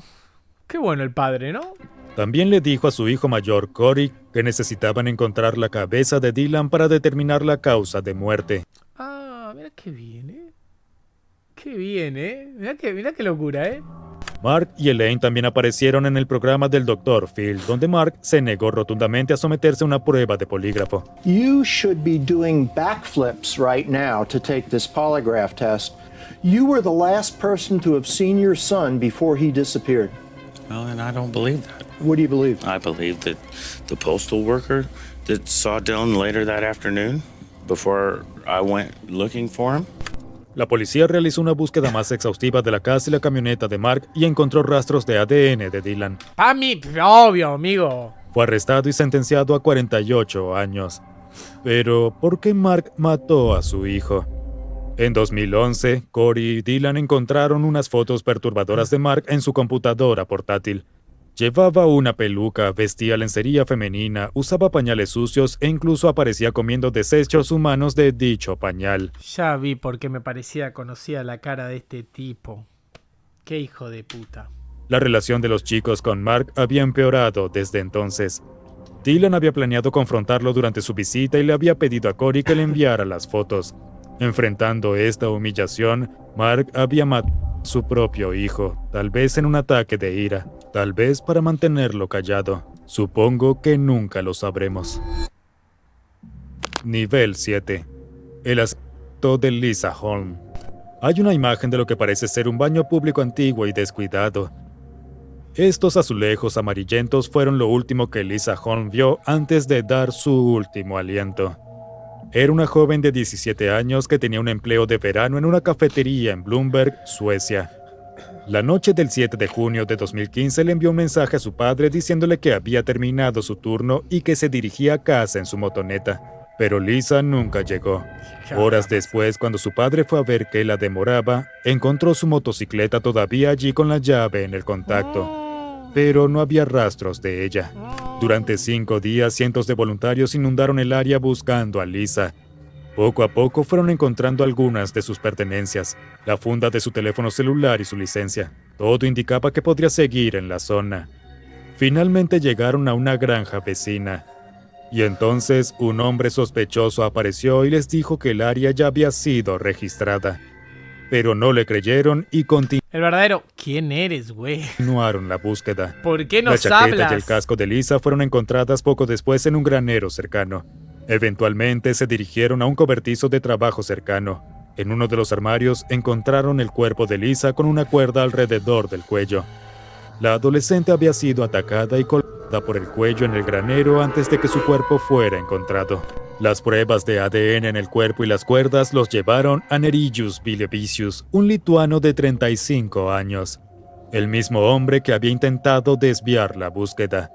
Qué bueno el padre, ¿no? También le dijo a su hijo mayor, Cory, que necesitaban encontrar la cabeza de Dylan para determinar la causa de muerte. Ah, mira qué bien, ¿eh? Qué bien, ¿eh? Mira qué locura, ¿eh? Mark y Elaine también aparecieron en el programa del Dr. Phil, donde Mark se negó rotundamente a someterse a una prueba de polígrafo. You should be doing backflips right now to take this polygraph test. You were the last person to have seen your son before he disappeared. Well, and I don't believe that. What do you believe? I believe that the postal worker that saw Dylan later that afternoon, before I went looking for him. La policía realizó una búsqueda más exhaustiva de la casa y la camioneta de Mark y encontró rastros de ADN de Dylan. ¡A mí! Obvio, amigo. Fue arrestado y sentenciado a 48 años. Pero, ¿por qué Mark mató a su hijo? En 2011, Cory y Dylan encontraron unas fotos perturbadoras de Mark en su computadora portátil. Llevaba una peluca, vestía lencería femenina, usaba pañales sucios e incluso aparecía comiendo desechos humanos de dicho pañal. Ya vi por qué me parecía conocida la cara de este tipo. Qué hijo de puta. La relación de los chicos con Mark había empeorado desde entonces. Dylan había planeado confrontarlo durante su visita y le había pedido a Cory que le enviara las fotos. Enfrentando esta humillación, Mark había matado a su propio hijo, tal vez en un ataque de ira, tal vez para mantenerlo callado. Supongo que nunca lo sabremos. Nivel 7. El asesinato de Lisa Holm. Hay una imagen de lo que parece ser un baño público antiguo y descuidado. Estos azulejos amarillentos fueron lo último que Lisa Holm vio antes de dar su último aliento. Era una joven de 17 años que tenía un empleo de verano en una cafetería en Bloomberg, Suecia. La noche del 7 de junio de 2015 le envió un mensaje a su padre diciéndole que había terminado su turno y que se dirigía a casa en su motoneta. Pero Lisa nunca llegó. Horas después, cuando su padre fue a ver que la demoraba, encontró su motocicleta todavía allí con la llave en el contacto. Pero no había rastros de ella. Durante 5 días, cientos de voluntarios inundaron el área buscando a Lisa. Poco a poco fueron encontrando algunas de sus pertenencias, la funda de su teléfono celular y su licencia. Todo indicaba que podría seguir en la zona. Finalmente llegaron a una granja vecina. Y entonces un hombre sospechoso apareció y les dijo que el área ya había sido registrada. Pero no le creyeron y El verdadero, ¿quién eres, güey? continuaron la búsqueda. ¿Por qué nos La chaqueta hablas? y el casco de Lisa fueron encontradas poco después en un granero cercano. Eventualmente se dirigieron a un cobertizo de trabajo cercano. En uno de los armarios encontraron el cuerpo de Lisa con una cuerda alrededor del cuello. La adolescente había sido atacada y colgada por el cuello en el granero antes de que su cuerpo fuera encontrado. Las pruebas de ADN en el cuerpo y las cuerdas los llevaron a Nerijus Vilevicius, un lituano de 35 años, el mismo hombre que había intentado desviar la búsqueda.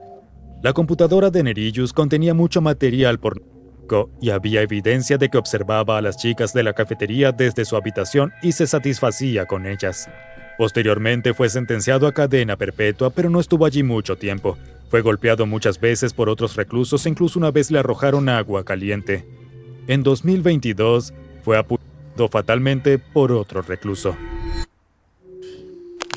La computadora de Nerijus contenía mucho material pornográfico y había evidencia de que observaba a las chicas de la cafetería desde su habitación y se satisfacía con ellas. Posteriormente fue sentenciado a cadena perpetua, pero no estuvo allí mucho tiempo. Fue golpeado muchas veces por otros reclusos e incluso una vez le arrojaron agua caliente. En 2022 fue apuñalado fatalmente por otro recluso.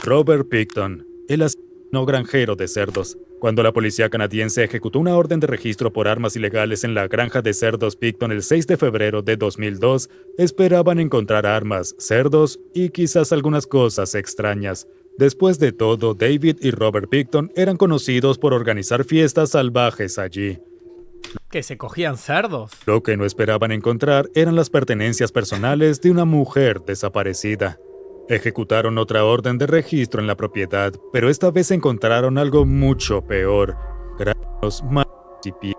Robert Pickton, el asesino granjero de cerdos. Cuando la policía canadiense ejecutó una orden de registro por armas ilegales en la granja de cerdos Pickton el 6 de febrero de 2002, esperaban encontrar armas, cerdos y quizás algunas cosas extrañas. Después de todo, David y Robert Pickton eran conocidos por organizar fiestas salvajes allí. ¿Que se cogían cerdos? Lo que no esperaban encontrar eran las pertenencias personales de una mujer desaparecida. Ejecutaron otra orden de registro en la propiedad, pero esta vez encontraron algo mucho peor: granos, manos y pies,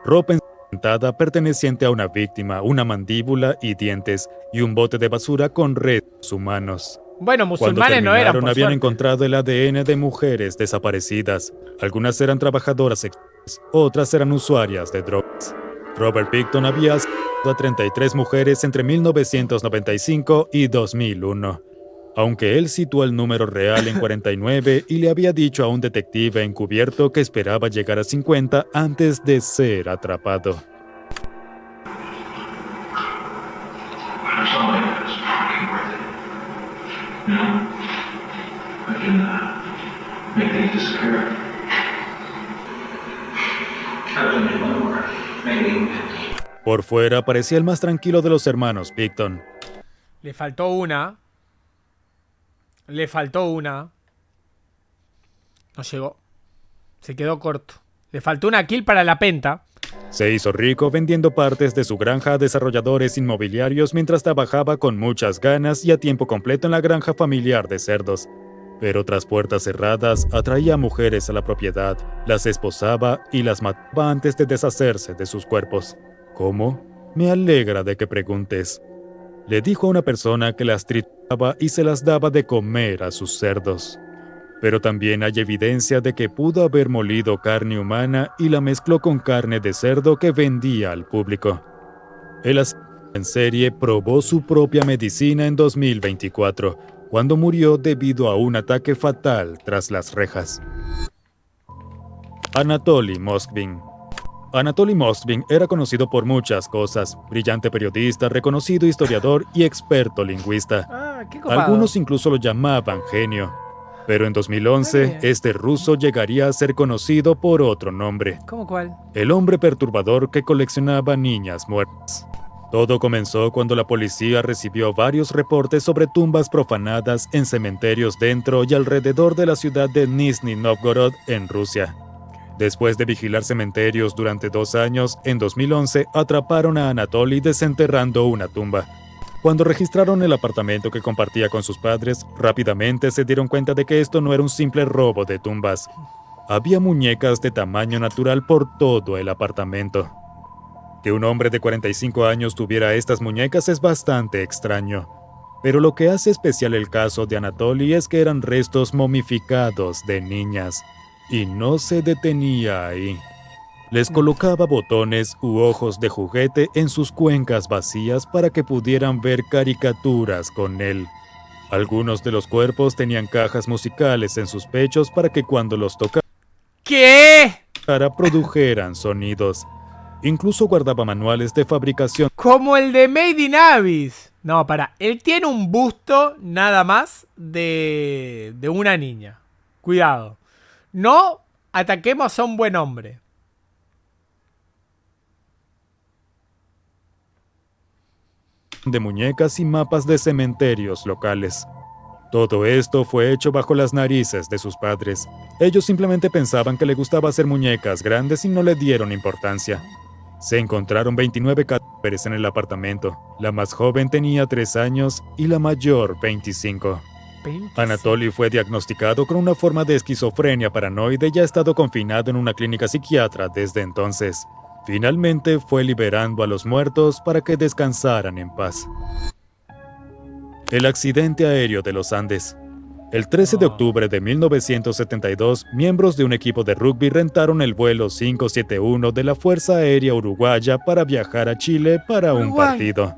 ropa ensangrentada perteneciente a una víctima, una mandíbula y dientes, y un bote de basura con restos humanos. Bueno, musulmanes no eran, por habían suerte. encontrado el ADN de mujeres desaparecidas. Algunas eran trabajadoras sexuales, otras eran usuarias de drogas. Robert Pickton había asesinado a 33 mujeres entre 1995 y 2001. Aunque él situó el número real en 49 y le había dicho a un detective encubierto que esperaba llegar a 50 antes de ser atrapado. Por fuera parecía el más tranquilo de los hermanos Pickton. Le faltó una. No llegó. Se quedó corto. Le faltó una kill para la penta. Se hizo rico vendiendo partes de su granja a desarrolladores inmobiliarios mientras trabajaba con muchas ganas y a tiempo completo en la granja familiar de cerdos. Pero tras puertas cerradas, atraía a mujeres a la propiedad, las esposaba y las mataba antes de deshacerse de sus cuerpos. ¿Cómo? Me alegra de que preguntes. Le dijo a una persona que las trituraba y se las daba de comer a sus cerdos. Pero también hay evidencia de que pudo haber molido carne humana y la mezcló con carne de cerdo que vendía al público. El asesino en serie probó su propia medicina en 2024, cuando murió debido a un ataque fatal tras las rejas. Anatoly Moskvin. Anatoly Moskvin era conocido por muchas cosas: brillante periodista, reconocido historiador y experto lingüista. Qué copado. Algunos incluso lo llamaban genio. Pero en 2011, este ruso llegaría a ser conocido por otro nombre: ¿Cómo cuál? el hombre perturbador que coleccionaba niñas muertas. Todo comenzó cuando la policía recibió varios reportes sobre tumbas profanadas en cementerios dentro y alrededor de la ciudad de Nizhny Novgorod, en Rusia. Después de vigilar cementerios durante 2 años, en 2011 atraparon a Anatoly desenterrando una tumba. Cuando registraron el apartamento que compartía con sus padres, rápidamente se dieron cuenta de que esto no era un simple robo de tumbas. Había muñecas de tamaño natural por todo el apartamento. Que un hombre de 45 años tuviera estas muñecas es bastante extraño. Pero lo que hace especial el caso de Anatoly es que eran restos momificados de niñas. Y no se detenía ahí. Les colocaba botones u ojos de juguete en sus cuencas vacías para que pudieran ver caricaturas con él. Algunos de los cuerpos tenían cajas musicales en sus pechos para que cuando los tocara produjeran sonidos. Incluso guardaba manuales de fabricación. Como el de Made in Abyss. No, él tiene un busto nada más de una niña. Cuidado. No ataquemos a un buen hombre. De muñecas y mapas de cementerios locales. Todo esto fue hecho bajo las narices de sus padres. Ellos simplemente pensaban que le gustaba hacer muñecas grandes y no le dieron importancia. Se encontraron 29 cadáveres en el apartamento. La más joven tenía 3 años y la mayor 25. Anatoly fue diagnosticado con una forma de esquizofrenia paranoide y ha estado confinado en una clínica psiquiatra desde entonces. Finalmente fue liberando a los muertos para que descansaran en paz. El accidente aéreo de los Andes. El 13 de octubre de 1972, miembros de un equipo de rugby rentaron el vuelo 571 de la Fuerza Aérea Uruguaya para viajar a Chile para un partido.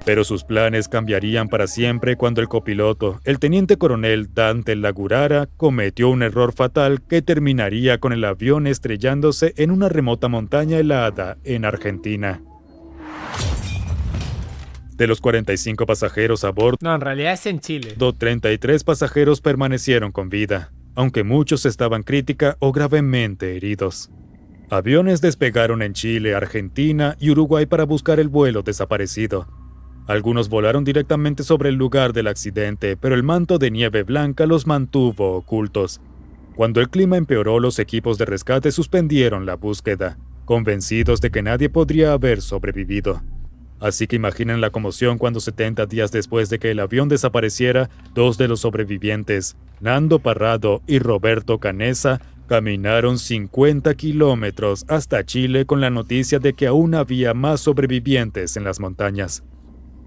Pero sus planes cambiarían para siempre cuando el copiloto, el teniente coronel Dante Lagurara, cometió un error fatal que terminaría con el avión estrellándose en una remota montaña helada en Argentina. De los 45 pasajeros a bordo, No, en realidad es en Chile. 33 pasajeros permanecieron con vida, aunque muchos estaban crítica o gravemente heridos. Aviones despegaron en Chile, Argentina y Uruguay para buscar el vuelo desaparecido. Algunos volaron directamente sobre el lugar del accidente, pero el manto de nieve blanca los mantuvo ocultos. Cuando el clima empeoró, los equipos de rescate suspendieron la búsqueda, convencidos de que nadie podría haber sobrevivido. Así que imaginen la conmoción cuando 70 días después de que el avión desapareciera, 2 de los sobrevivientes, Nando Parrado y Roberto Canesa, caminaron 50 kilómetros hasta Chile con la noticia de que aún había más sobrevivientes en las montañas.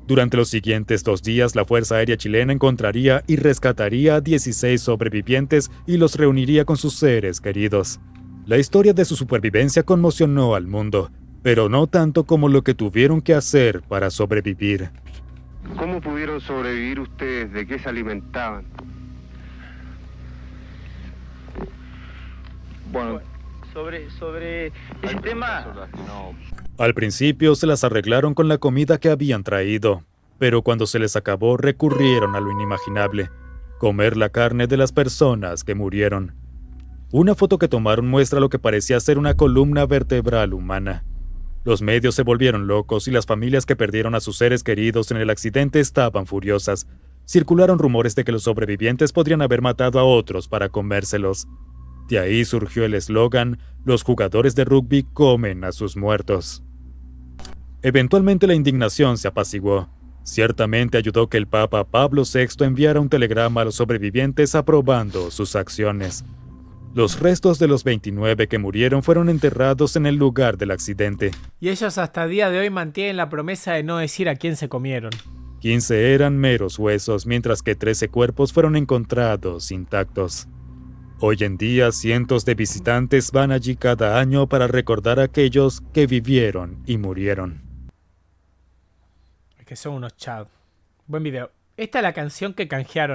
Durante los siguientes 2 días, la Fuerza Aérea Chilena encontraría y rescataría a 16 sobrevivientes y los reuniría con sus seres queridos. La historia de su supervivencia conmocionó al mundo, pero no tanto como lo que tuvieron que hacer para sobrevivir. ¿Cómo pudieron sobrevivir ustedes? ¿De qué se alimentaban? Bueno, sobre ese tema... Al principio se las arreglaron con la comida que habían traído, pero cuando se les acabó recurrieron a lo inimaginable: comer la carne de las personas que murieron. Una foto que tomaron muestra lo que parecía ser una columna vertebral humana. Los medios se volvieron locos y las familias que perdieron a sus seres queridos en el accidente estaban furiosas. Circularon rumores de que los sobrevivientes podrían haber matado a otros para comérselos. De ahí surgió el eslogan: los jugadores de rugby comen a sus muertos. Eventualmente la indignación se apaciguó. Ciertamente ayudó que el Papa Pablo VI enviara un telegrama a los sobrevivientes aprobando sus acciones. Los restos de los 29 que murieron fueron enterrados en el lugar del accidente. Y ellos hasta el día de hoy mantienen la promesa de no decir a quién se comieron. 15 eran meros huesos, mientras que 13 cuerpos fueron encontrados intactos. Hoy en día, cientos de visitantes van allí cada año para recordar a aquellos que vivieron y murieron. Es que son unos chavos. Buen video. Esta es la canción que canjearon.